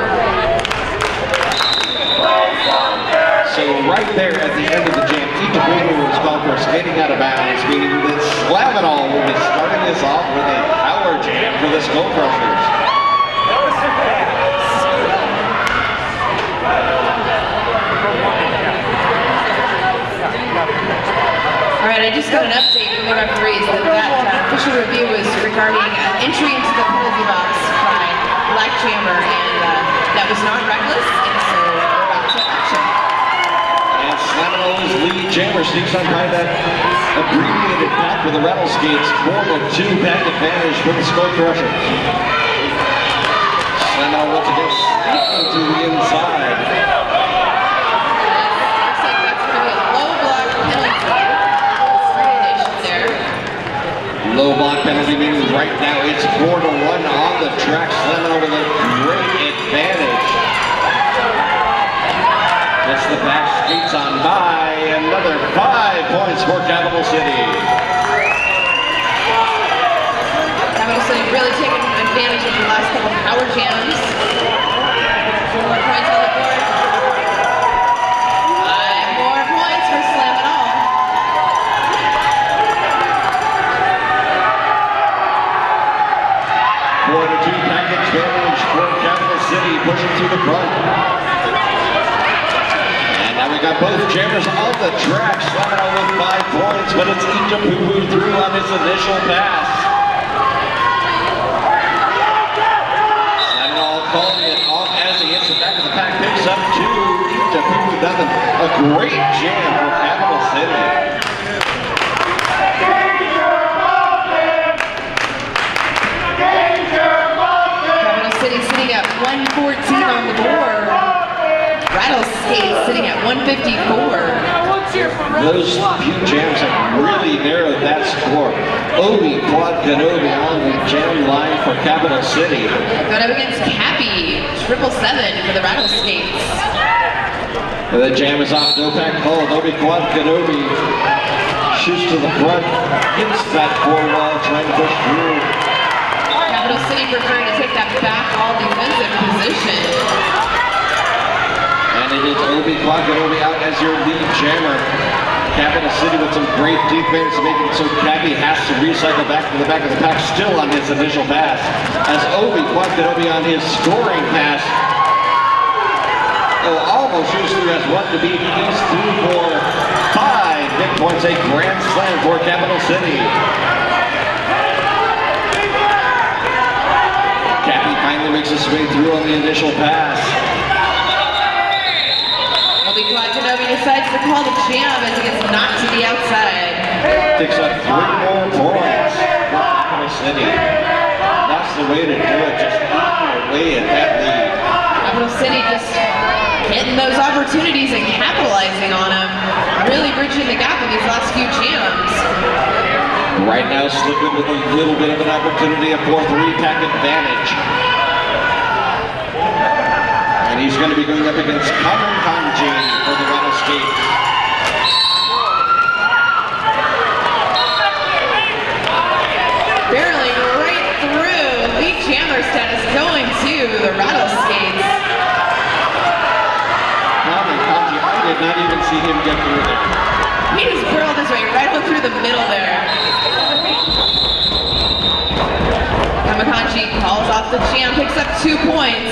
So right there at the end of the jam, Tita Boomer was called for skating out of bounds, meaning that Slam It All will be starting this off with a power jam for the Skull Crushers. All right, I just got an update from the referees that official review was regarding entry into the penalty box by Black Jammer, and that was not reckless, and so we're about to action. And Slam It All's lead jammer sneaks on by that abbreviated pack for the Rattleskates, 4-2 pack advantage for the Skull Crushers. Slam It All once again sneaking to the inside. Looks like that's going to be a low block penalty. There. Low low block penalty, meaning right now it's 4-1 on the track, slamming over the great advantage. Gets the back skates on by, another 5 points for Capital City. Capital City really taking advantage of the last couple power jams. 4 more points on the board. 5 more points for Slam It All. For the 2-package advantage for Capital City, pushing to the front. And now we got both jammers on the track, slamming out with 5 points, but it's Idaho through on his initial pass. Slamming all calling it off as he hits the back of the pack, picks up 2. Idaho nothing. A great jam for Capital City. Sitting at 114 on the board. Rattleskates sitting at 154. Those few jams have really narrowed that score. Obi Quad Kenobi on the jam line for Capital City. Going up against Cappy, 777 for the Rattleskates. The jam is off, no pack called. Obi Quad Kenobi shoots to the front, hits that 4-wall, trying to push through. Capital City preferring to take that back all defensive position. And it is Obi Quad Kenobi out as your lead jammer. Capital City with some great defense, making it so Cappy has to recycle back to the back of the pack, still on his initial pass. As Obi Quad Kenobi on his scoring pass. Oh, almost shoots through as one to beat. He's through for 5 big points, a grand slam for Capital City. Cappy finally makes his way through on the initial pass. Obi Quad Kenobi decides to call the jam as he gets knocked to the outside. Picks up 3 more points for Capital City. That's the way to do it, just eat away at that lead. Capital City just getting those opportunities and capitalizing on them. Really bridging the gap in these last few jams. Right now, Slickwood with a little bit of an opportunity, a 4-3-pack advantage. And he's going to be going up against Kamen Kanji for the Rattleskates. Barreling right through. Lead jammer status going to the Rattleskates. Kamen Kanji, I did not even see him get through there. He just burrowed his way right up through the middle there. Kamakanji calls off the jam, picks up 2 points.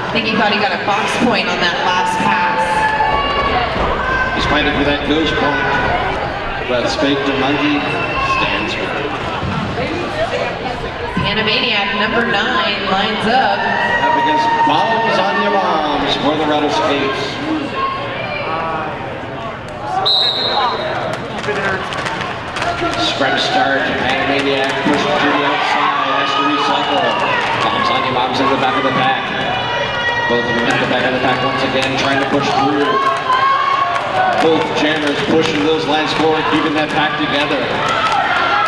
I think he thought he got a box point on that last pass. He's fighting for that ghost point. But Spake the Monkey stands for it. Animaniac number 9 lines up. Up against Bombs on Your Moms for the Rattleskates. Scrap start, Animaniac pushes to the outside, has to recycle. Bombs on Your Moms in the back of the pack. Both of them at the back of the pack once again, trying to push through. Both jammers pushing those lines forward, keeping that pack together.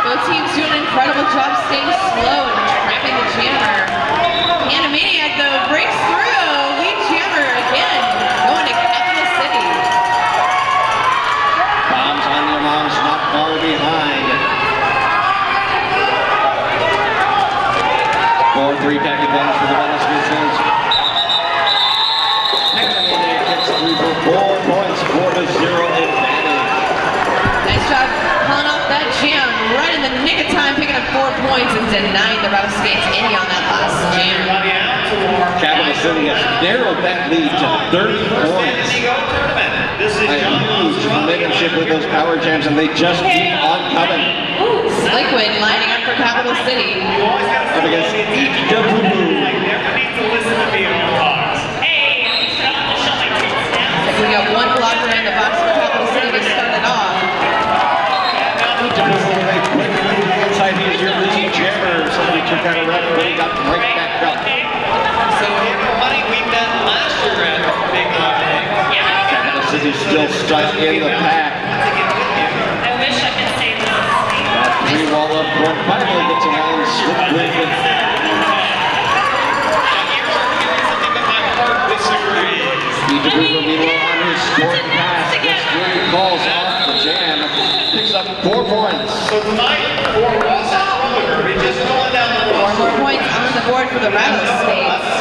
Both teams doing an incredible job staying slow and trapping the jammer. Animaniac though breaks through. Lead jammer again going to Capital City. Bombs on Your Moms not far behind. 4-3-pack advantage for the Rattleskates. Animaniac gets through for 4 points, 4-0 advantage. Nice job pulling off that jam right in the nick of time, picking up 4 points and denying the Rattleskates any on that last jam. Capital City has narrowed that lead to 30 points. A huge momentum with those power jams, and they just keep on coming. Liquid lining up for Capital City. Up against Idaho. We got 1 blocker in the box for Capital City to start it off. Idaho with a quick move to the inside. He's your lead jammer. Somebody took that around, but he got right back up. So money we bet last year at Big Money. Capital City still still stuck in the pack. I wish I could say this. That three wall up front finally gets around swiftly. Idaho meanwhile on his scoring pass gets three calls off the jam, picks up 4 points. So tonight, for Ross Roller, we just going down the road. 4 more points on the board for the Rattleskates.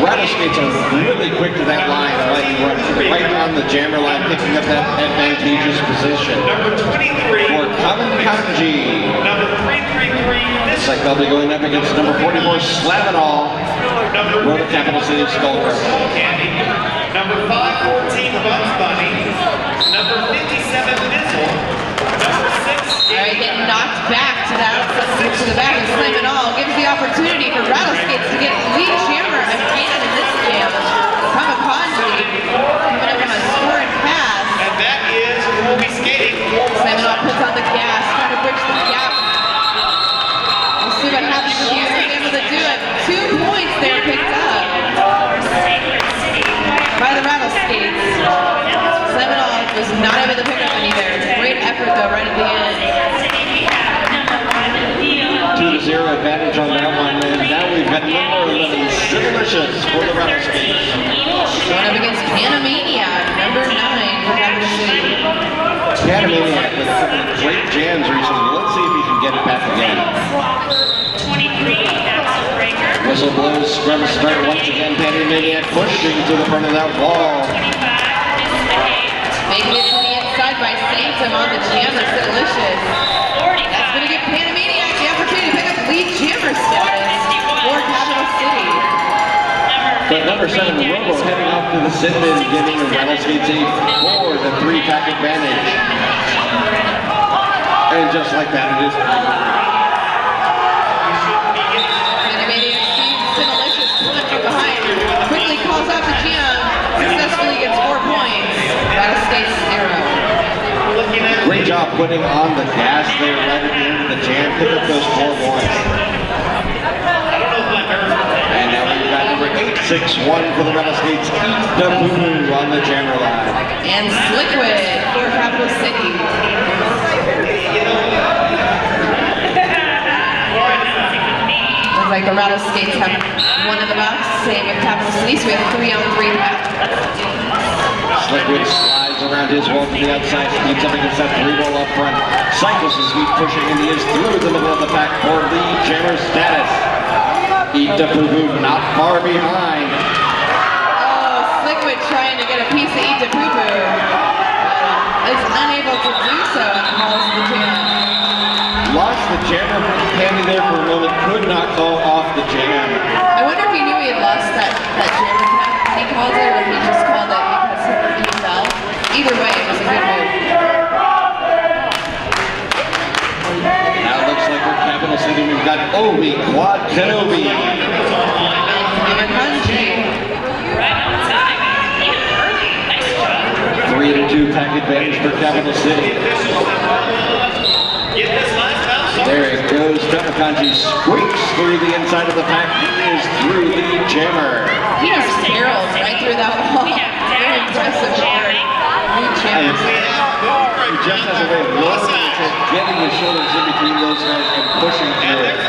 Rattleskates are really quick to that line, right on the jammer line, picking up that advantageous position. Number 23. For Kanji. Number 333. Looks like they'll be going up against number 44, Slam It All. We're the capital city of Skullcross. Candy. Number 514, Bugs Bunny. Number 57, Bizzle. Number 6. All right, getting knocked back to the back and Slam It All gives the opportunity for Rattleskates to get lead jammer again in this jam. Kanji coming up on a scoring pass. And that is who will be skating. Slam It All puts on the gas, trying to bridge the gap. We'll see what happens if he's able to do it. 2 points there picked up by the Rattleskates. Slam It All was not able to pick up any there. Great effort though right at the end. 2-0 advantage on that one, and now we've got number 11, Delicious for the Rattleskates. Going up against Panamaniac, number 9 for Capital City. Panamaniac with a couple of great jams recently. Let's see if he can get it back again. 23, that's a breaker. Whistle blows, scrum start once again. Panamaniac pushing to the front of that wall. 25 is the Making it to the inside by Sanctum on the jammer, Delicious. That's going to give Panamaniac the opportunity to pick up lead jammer status for Capital City. But number 7, Robo heading off to the sit-in, giving the Rattleskates a 4-3-pack advantage. And just like that, it is. Panamaniac sees Delicious pulling from behind, quickly calls out the jam, successfully gets 4 points. Rattleskates 0. Great job putting on the gas there right at the end of the jam. Pick up those 4 points. And now we've got number 861 for the Rattleskates, Idaho on the jammer line. And Sliquid for Capital City. Looks like the Rattleskates have 1 in the box, same with Capital City, so we have 3-on-3 back. Sliquid slides around his wall to the outside, speeds up against that 3-ball up front. Cycles as he's pushing and he is through the middle of the pack for lead jammer status. Idaho not far behind. Oh, Sliquid trying to get a piece of Idaho. Is unable to do so and calls the jam. Lost the jammer handy there for a moment, could not call off the jam. I wonder if he knew he had lost that jammer tap when he called it, or if he just called it because he fell. Either way, it was a good move. Now it looks like for Capital City, we've got Obi, Quad Kenobi. And Kanji. right on time. Even early. Nice job. 3-2 pack advantage for Capital City. There it goes. Kanji squeaks through the inside of the pack. He is through the jammer. He just barreled right through that wall. Very impressive work. Lead jammer. He just has a way of lowering his head, getting his shoulders in between those guys and pushing through it.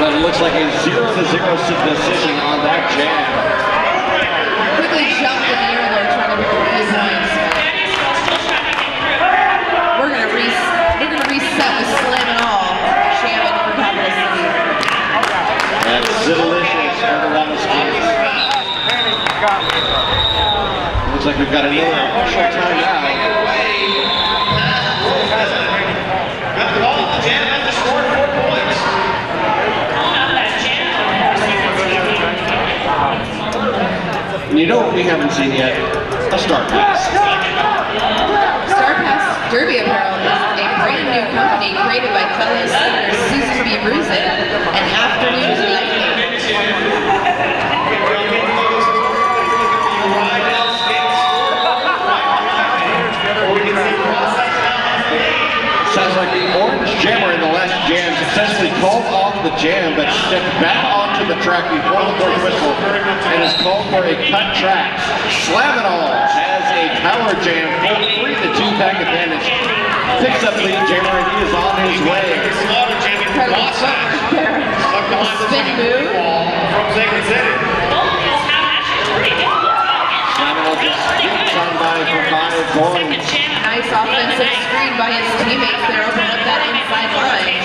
But it looks like a 0-0 decision on that jam. Quickly jumped in the air there trying to pick up these points. We're gonna reset with Slam It All. Jamming for Capital City. That's delicious for the Rattleskates. Looks like we've got another official timeout. And you know what we haven't seen yet? A Star Pass. Star Pass Derby Apparel is a brand new company created by fellow singers Susan B. Ruzin and Afternoon Lightning. Sounds like the orange jammer in the last jam successfully called off the jam, but stepped back onto the track before the fourth whistle and is called for a cut track. Slam It All has a power jam, full 3-2 pack advantage. Picks up lead jammer and he is on his way. Slaughter jamming from Incredible Wasatch. footwork there. Stuck behind the Spin move. wall from Sacred City. Both of those have actually pretty difficult time. Slam It All just sneaks on by for 5 points. Nice offensive screen by his teammates there, opening up that inside line.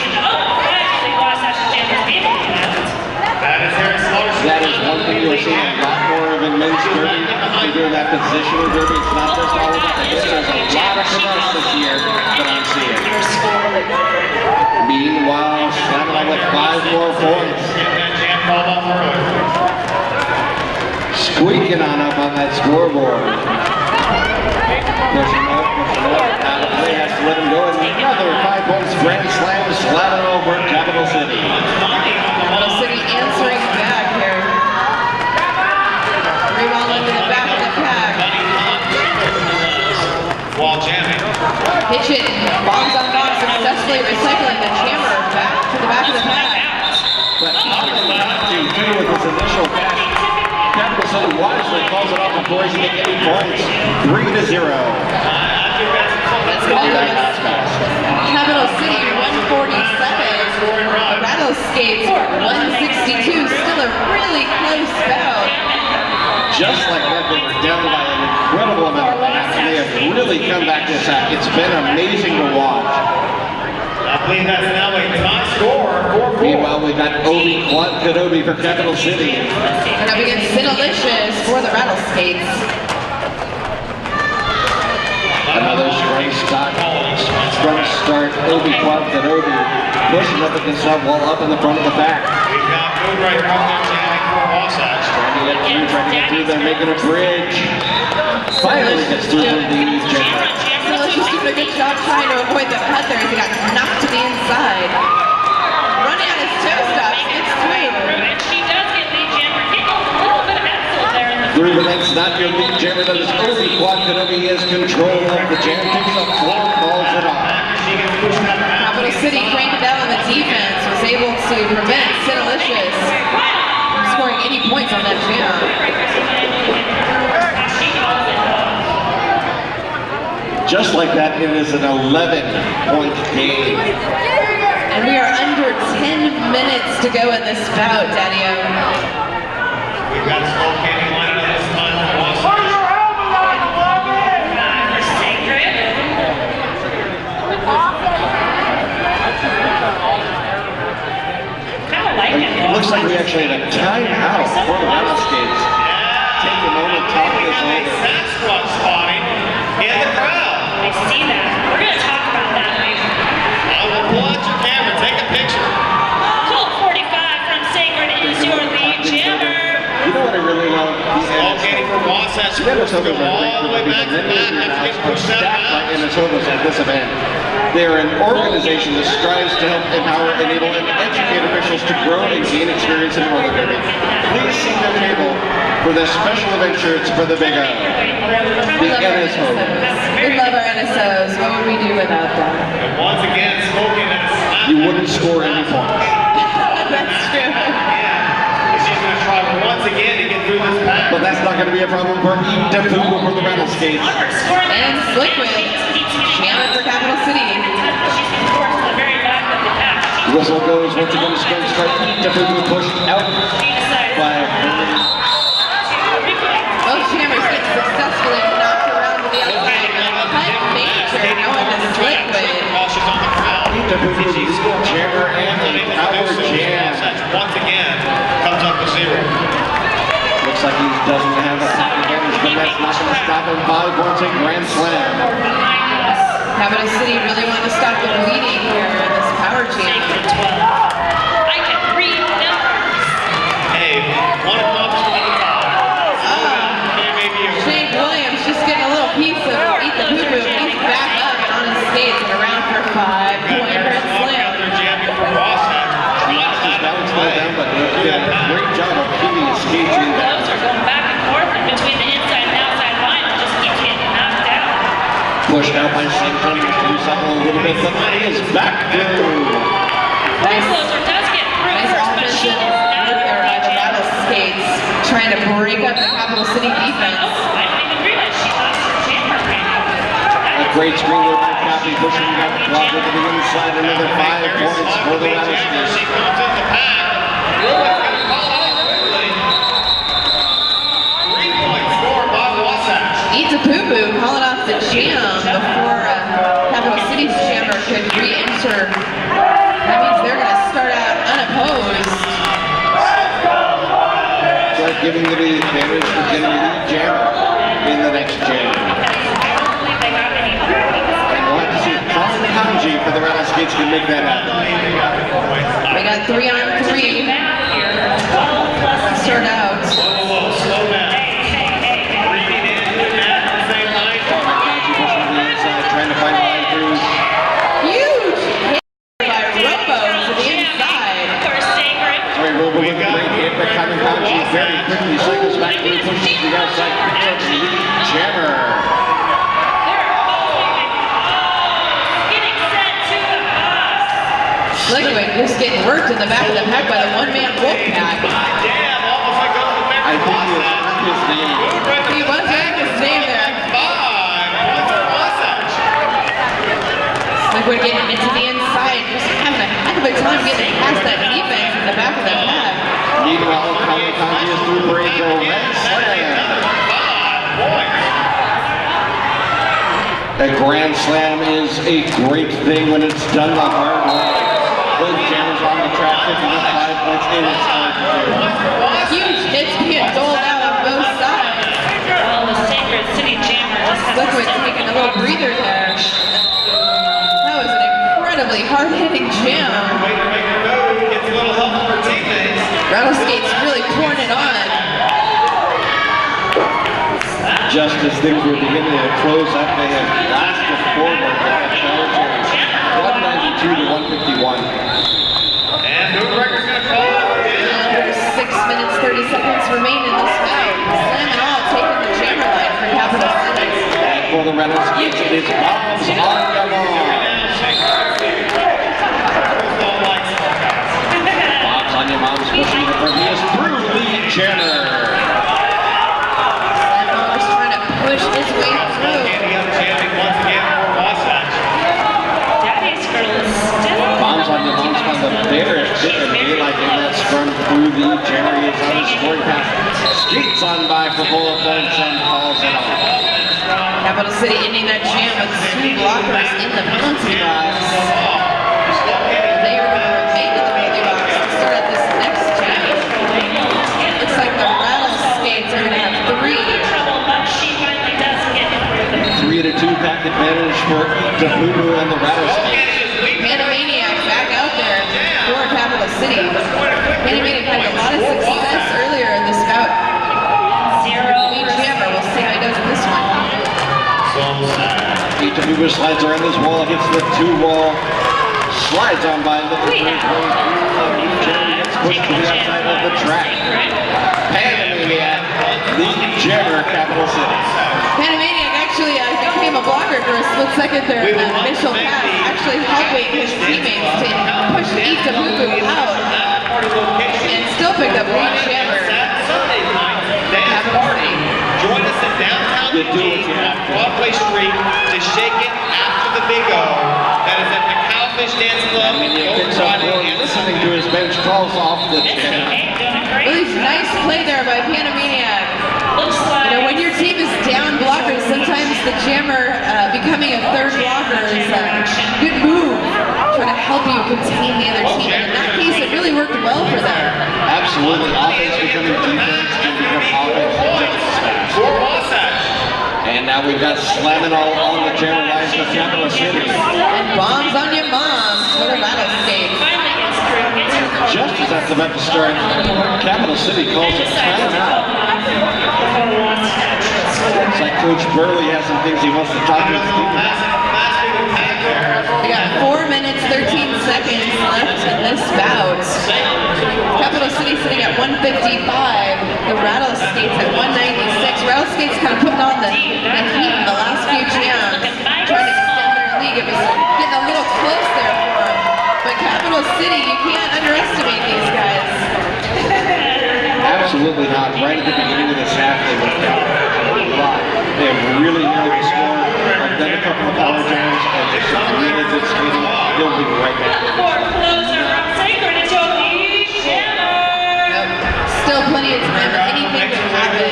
That is Harry Slaughter's. That is one thing you're seeing a lot more of in men's derby. They're doing that positional derby. It's not just all about the hits. There's a lot of finesse this year that I'm seeing. Meanwhile, Slam It All with 5 more points. Get that jam called off early. Squeaking on up on that scoreboard. Pushing up, out of play, has to let him go. And another 5 points, grand slam, Slam It All for Capital City. Capital City answering back here. Rebound into the back of the pack. While jamming. Pitch it, bombs on bombs, successfully recycling the jammer back to the back of the pack. But not to do with his initial pass. Capital City wisely calls it off of Boise to get 8 points. 3-0. Let's go to Capital City 147. Rattleskates 162. Still a really close bout. Just like that, they were down by an incredible amount of pass, and they have really come back this half. It's been amazing to watch. I believe that's now a top score, 4-4. Meanwhile, we've got Obi Quad Kenobi for Capital City. And up against Sinalicious for the Rattleskates. Another straight start. Obi Quad Kenobi pushing up against that wall up in the front of the back. We've got good right from there jamming for Wasatch. Trying to get through, they're making a bridge. Finally gets through the jammer. Sinalicious doing a good job trying to avoid the cut there as he got knocked to the inside. Running on his toe stops, gets through. She does get lead jammer. Getting a little bit of excellence there in the Through the legs, not your lead jammer. That is Obi Quad Kenobi. He has control of the jam. Picks up 4, calls it off. She gets pushed out of bounds. Capital City cranked it down on the defense, was able to prevent Sinalicious from scoring any points on that jam. Just like that, it is an 11-point game. And we are under 10 minutes to go in this bout, Daddy-O. We've got Slow Candy lining up this time for Wasatch. It looks like we actually have a timeout for the Rattleskates. Take a moment, talk this over. Sasquatch spotting in the crowd. I see that. We're going to talk about that later. I will pull out your camera, take a picture. Colt 45 from Sacred is your lead jammer. You know what I really love? Slow Candy from Wasatch. Minnesota's Go all the way back to back after getting pushed out of staffed by bounds. Minnesota's at this event. They are an organization that strives to help empower, enable, and educate officials to grow and gain experience in roller derby. Please see their table for this special event shirts for the Big O. We The love our NSO. NSOs. We love our NSOs. What would we do without them? And once again, Smoking has slapped. You wouldn't score any points. That's true. Yeah. She's going to try once again to get through this pack. But that's not going to be a problem for Idaho for the Rattleskates. And Slickwood, jamming for Capital City. She's been forced to the very back of the pack. Whistle goes once again to strike strike. Idaho pushed out She decides by Both jammers get successfully knocked around to the outside. Cut major going to Slickwood. While she's on the crowd. Idaho jammer and a power jam. Once again, comes up to 0. Looks like he doesn't have a pack advantage, but that's not going to stop him. 5 points, a grand slam. Capital City really want to stop the bleeding here in this power jam. I can read numbers. Hey, one accomplishment at a time. Here may be a Shane Williams just getting a little piece of Eat the Poo Poo. He's back up and on his skates and around for 5-point grand slam. They're jamming for Wasatch. Lost his balance well down, but did a great job of keeping his skates in Gloves balance. are going back and forth in between the inside and outside line. It just keeps getting knocked out. Pushed out by Sanctum to do something a little bit, but he is back through. Bulldozer does get through. aggressive work there by the Rattleskates, trying to break up the Capital City defense. Oh, I didn't even realize she lost her jammer training. A great screen there by Cappy, pushing it up the clock to the inside. Another 5 points for the Rattleskates. She comes in the pack. Ruben's going to call out quickly. 3 points for Bob Wasatch. Eat a poo-poo, calling off the jam before Capital City's jammer could re-enter. That means they're going to start out unopposed. Start giving the advantage for getting the lead jammer in the next jam. And we'll have to see if Colin Kanji for the Rattleskates can make that happen. We got 3-on-3. Start out. Whoa, slow down. Reading in the net at the same line. Kanji pushing to the inside, trying to find a line through. Huge hit by Robo to the inside. Sorry, Robo with a great hit, but Colin Kanji very quickly cycles back through, pushes to the outside, picks up the lead jammer. Liquid just getting worked in the back of the pack by the one-man wolf pack. Damn, almost like going to the I think he was not his name. He was wearing his name there. 5 points for Wasatch. Liquid getting into the inside, just having a heck of a time getting past that defense in the back of the pack. Meanwhile, Colin Kanji is through for a grand slam. 5 points. A grand slam is a great thing when it's done the hard way. Both jammers on the track, picking up 5 points, and it's hard to do. Huge hits being doled out on both sides. Oh, the Sacred City Jammer just has Liquid taking a little breather there. That was an incredibly hard-hitting jam. Way to make her move. Gets a little help from her teammates. Rattleskates really pouring it on. Just as things were beginning to close up, they have blasted forward with a charge of 192 to 151. And new record's going to call out again. Under 6 minutes, 30 seconds remain in this bout. Slam and all taking the jammer line for Capital City. And for the Rattleskates, it is bombs on the line. Bombs on your mom's pushing the Prometheus through the jammer. Slam is trying to push his way through. Standing up, jamming once again for Wasatch. Daddy's girl is still. Bombs on your mom's found the barest bit of daylight in that scrum through the jammer. He is on his scoring path. Skates on by for 4 points and calls it off. Capital City ending that jam with 2 blockers in the penalty box. They are going to remain in the penalty box to start at this next jam. Looks like the Rattleskates are going to have 3. Trouble, but she finally does get through the 3-2 pack advantage for Idaho and the Rattleskates. Panamaniac back out there for Capital City. Panamaniac had a lot of success earlier in this bout. Lead jammer, we'll see how he does with this one. Idaho slides around this wall, hits the 2-wall, slides on by Liquid. Gets pushed to the outside of the track. Panamaniac, the jammer, Capital City. Panamaniac actually became a blocker for a split second there in that initial pass, actually helping his teammates to push Idaho out and still picked up lead jammer. Sunday night, dance party. Join us at downtown You do what you have to. Broadway Street to shake it after the Big O. That is at the Cowfish Dance Club. Panamaniac picks up more, listening to his bench calls off the jam. Really nice play there by Panamaniac. Looks like. You know, when your team is down blockers, sometimes the jammer becoming a third blocker is a good move, trying to help you contain the other team. And in that case, it really worked well for them. Absolutely, offense becoming defense can become offense just as fast. For Wasatch. And now we've got slamming all on the jammer lines of Capital City. And bombs on your moms for the Rattleskates. Finally gets through, gets her call. Just as that's about to start, Capital City calls a timeout. Looks like Coach Burley has some things he wants to talk to his team about. We got 4 minutes, 13 seconds left in this bout. Capital City sitting at 155, the Rattleskates at 196. Rattleskates kind of putting on the heat in the last few jams, trying to extend their lead. It was getting a little close there for them. But Capital City, you can't underestimate these guys. Absolutely not. Right at the beginning of this half, they were down a lot. They have really nearly scored. I've done a couple of power jams and just some really good skating. They'll be right back there. For closer from Sacred is your lead jammer. Still plenty of time. Anything can happen.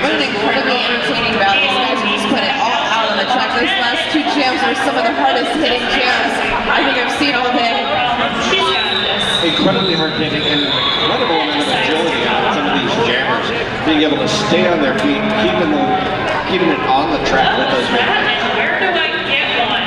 What an incredibly entertaining bout. These guys are just putting it all out on the track. Those last two jams are some of the hardest hitting jams I think I've seen all day. She's got this. Incredibly hard hitting and incredible amount of agility on some of these jammers. Being able to stay on their feet, keeping it on the track with those men. Where do I get one?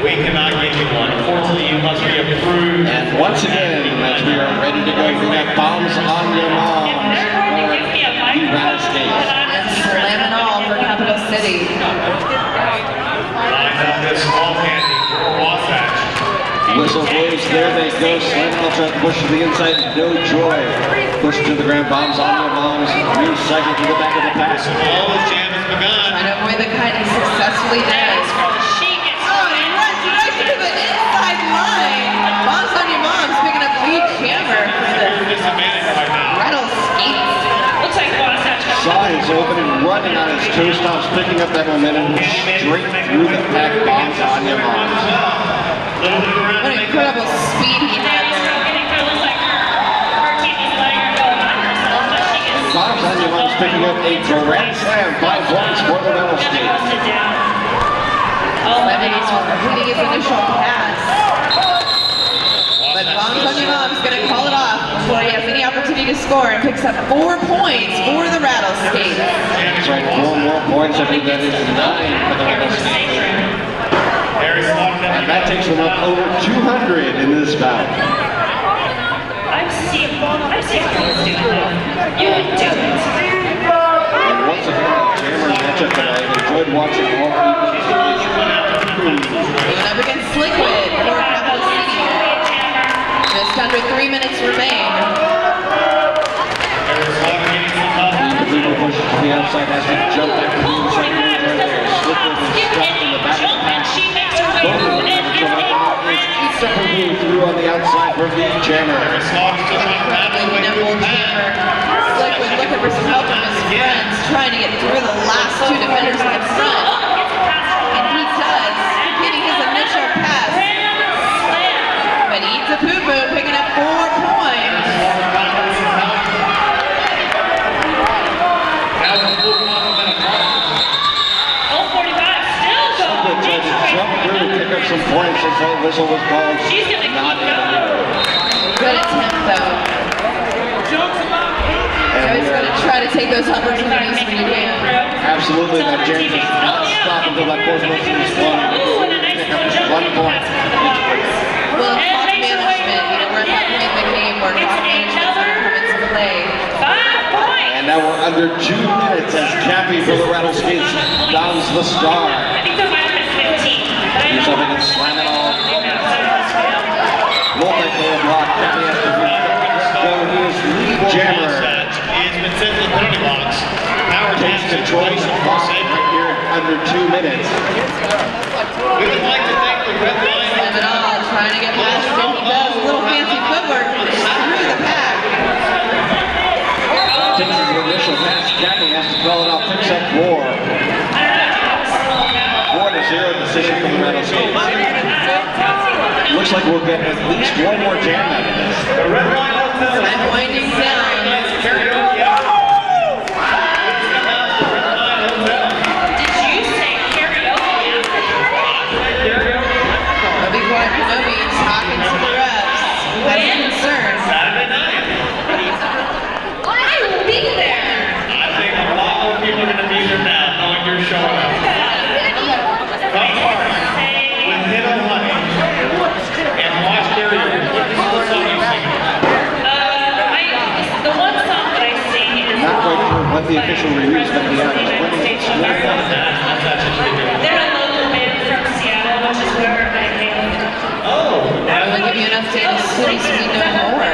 We cannot give you one. Unfortunately, you must be approved. And once again, as we are ready to go, we got bombs on your moms for the Rattleskates. And slam and all for Capital City. Lines up this small candy for Wasatch. Whistle blows, there they go. Slam and all trying to push to the inside, no joy. Push to the ground, bombs on your moms. Recycle to the back of the pack. All the jam has begun. Trying to avoid the kite, he successfully does. She gets Oh, and he runs right through the inside line. Bombs on your mom's picking up lead jammer for the Disadvantage right now. Rattleskates. looks like Wasatch. Saw his opening, running on his toe stops, picking up that momentum straight through the pack. Bombs on your moms. Little bit around What to make incredible speed he had there. Bombs on your moms picking up a grand slam. 5 points for the Rattleskates. Lemonade completing his initial pass. But Bombs on your mom's going to call it off before he has any opportunity to score and picks up 4 points for the Rattleskates. That's right, 4 more points. I think that is 9 for the Rattleskates. And that takes them up over 200 in this bout. I've seen girls do it though. You would do it. And once again, a jammer matchup that I've enjoyed watching all evening. Going up against Liquid for Capital City. Just under 3 minutes remain. The leader pushes to the outside, has to jump back to the inside. Liquid is stuck in the back of the pack. Both of them have to come up and separately through on the outside for the jammer. Incredibly nimble jammer. Liquid looking for some help from his friends, trying to get through the last 2 defenders in the front. And he does, getting his initial pass. But he eats a poo-poo, picking up 4 points. Tried to jump through to pick up some points as that whistle was called. She's gonna keep Not going. Good attempt though. Always going to try to take those opportunities when you can. Absolutely, that jam does not stop until that fourth motion is won. Pick up just 1 point. Well, clock management, we're at that point in the game where clock management's going to come into play. 5 points. And now we're under 2 minutes as Cappy for the Rattleskates downs the star. I think the last is 15. He's up against Slam and all. Multi-player block. Cappy has to go. He is lead jammer. It's been sent to the penalty box. Power Takes control of the clock right here under 2 minutes. We would like to thank the Red Line. Slam it all, trying to get past it. He does a little fancy footwork through the pack. Takes his initial pass. Cappy has to call it off. Picks up 4. 4-0 decision for the Rattleskates. Looks like we'll get at least 1 more jam out of this. The Red Line Hotel. I'm winding down. Karaoke hour. Did you say karaoke? Obi-Wan Kenobi talking to the refs. Has concerns. Saturday night. I will be there. I think a lot more people are going to be there now, knowing you're showing up. Come hard with Hiddo Honey and watch karaoke. What song you singing? The one song that I sing is Not quite sure what the official review is going to be on. They're a local band from Seattle, which is where I live. Oh, I'll give you enough data so we know more.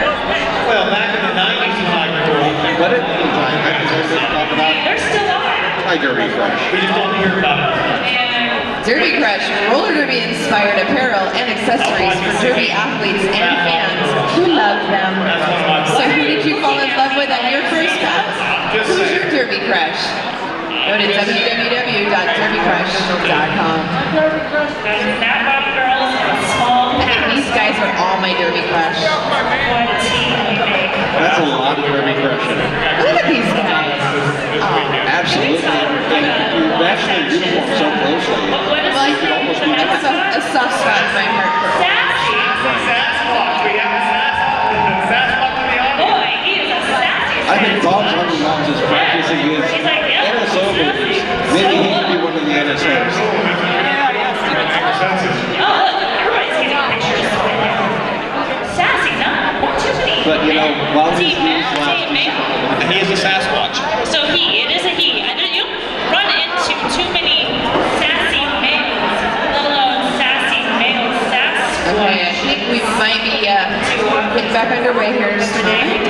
well, back in the 90s when I grew up, But at the time, I was going to talk about There still are. Tiger Refresh. we just don't hear about it. And Derby Crush, roller derby inspired apparel and accessories for derby athletes and fans who love them. So who did you fall in love with at your first pass? Derby Crush. Go to www.derbycrush.com. Snap-up girls and small packs. These guys are all my Derby Crush. What a team we make. That's a lot of Derby crushing. Look at these guys. Oh. Absolutely. And you match their uniform so closely. What is Well, It could almost be I have a soft spot in my heart for sassy? Sasquatch. We have a Sasquatch. Sasquatch in the audience. Boy, he is a sassy. I think Bob's Hunter Moms is practicing his He's like, yeah, NSO moves. Maybe he could be one of the NSOs. Oh, look, everybody's getting pictures. Sassy, not too many. But you know, while he's Team these last team male. And he is a Sasquatch. So it is a he. I don't, you don't run into too many sassy males, let alone sassy male Sasquatch. Okay, I think we might be getting back underway here just a minute.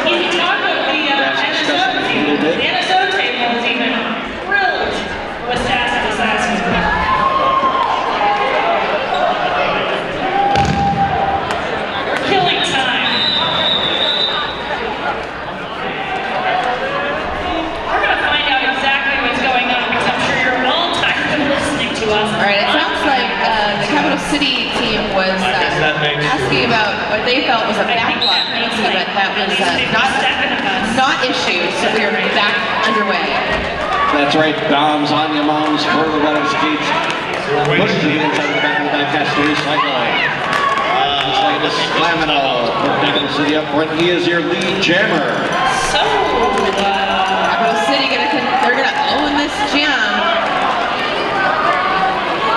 He's talking about the NSO table. The NSO table is even thrilled with sassy the Sasquatch. We're killing time. We're going to find out exactly what's going on because I'm sure you're all tired of listening to us. All right, it sounds like the Capital City team was asking about what they felt was a backlog penalty, but that was not issued, so we are back underway. That's right, bombs on your moms for the Rattleskates. Push to the inside of the back of the back, has to recycle. Looks like the Slaminal for Capital City up front. He is your lead jammer. So, Capital City they're gonna own this jam.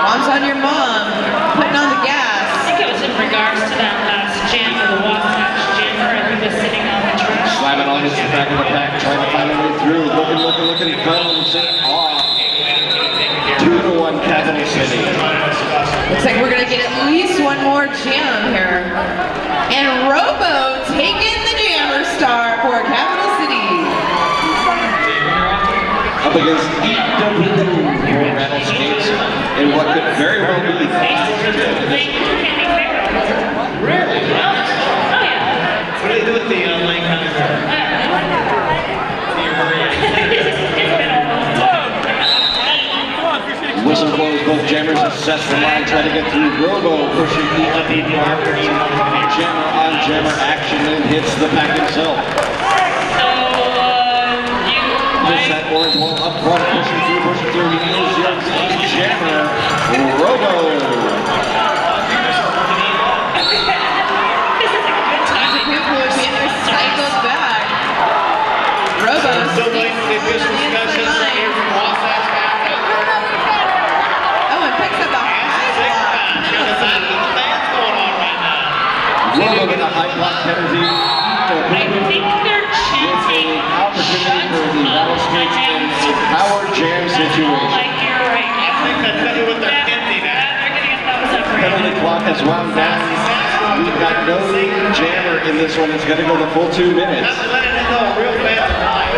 Mom's on your mom, putting on the I gas. think it was in regards to that last jam for the Wasatch jammer and he was sitting on the track. Slaminal hits the back of the pack, trying to find a way through. Looking, comes it off. 2-1 Capital City. Looks like we're gonna get at least one more jam here. And Robo taking the jammer star for Capital City. Up against Idaho for Rattleskates in what could very well be the last jam. Really? Oh, yeah. What do they do with the lane coming there? Whistle blows, both jammers assess the line, try to get through. Robo pushing Idaho. Jammer on jammer action and hits the pack himself. Hits that orange wall up front, pushing through. He is your lead jammer, Robo. People are being recycled back. Robo Still like the official discussions here from Wasatch back out there. Oh, and picks up a high block. There's a battle of the fans going on right now. Robo with a high block penalty. I think they're chanting Opportunity for the Rattleskates in a power jam situation. like you're right. I think that's better with their empty now. They're getting a thumbs up right Penalty now. clock has wound down. We've got no jammer in this one. It's going to go the full 2 minutes. That's letting them know real fans are live.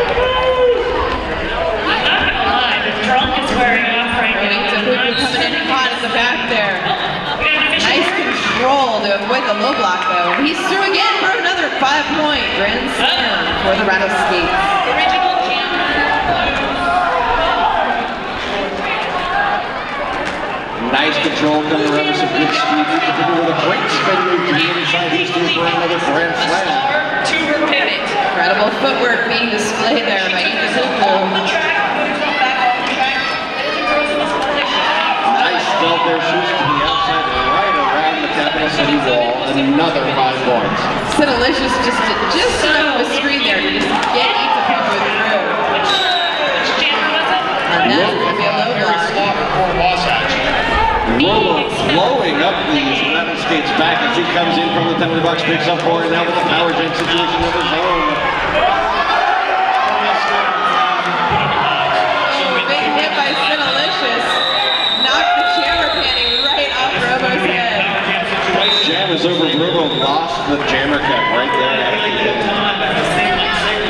I'm not gonna lie, the drunk is wearing off right Waiting now. to Hooper coming in hot at the back there. We got an official Nice control to avoid the low block though. He's through again for another 5-point grand slam for the Rattleskates. original jam. Nice control coming around with some good speed. We continue with a great spin move to the inside. He's through for another grand slam. To repent it. Incredible footwork being displayed there by Idaho. Nice stealth there. Shoots to the outside right around the Capital City wall. Another 5 points. Sinalicious just enough of a screen there to just get Idaho through. Which jam was it? And that's going to be a low block. Stop for Wasatch. Robo blowing up these Rattleskates back as he comes in from the penalty box, picks up for it now with a power jam situation of his own. Big hit by Sinalicious. Knocked the jammer panty right off Robo's head. Jam is over. Robo lost the jammer cap right there.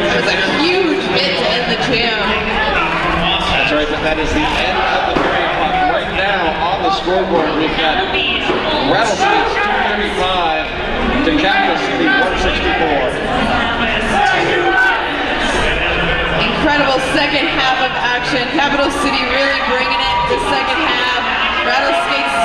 It was a huge hit to end the jam. That's right, but that is the end of the period clock. Right now on the scoreboard, we've got Rattleskates 235, to Capital City 164. Incredible second half of action. Capital City really bringing it the second half. Rattleskates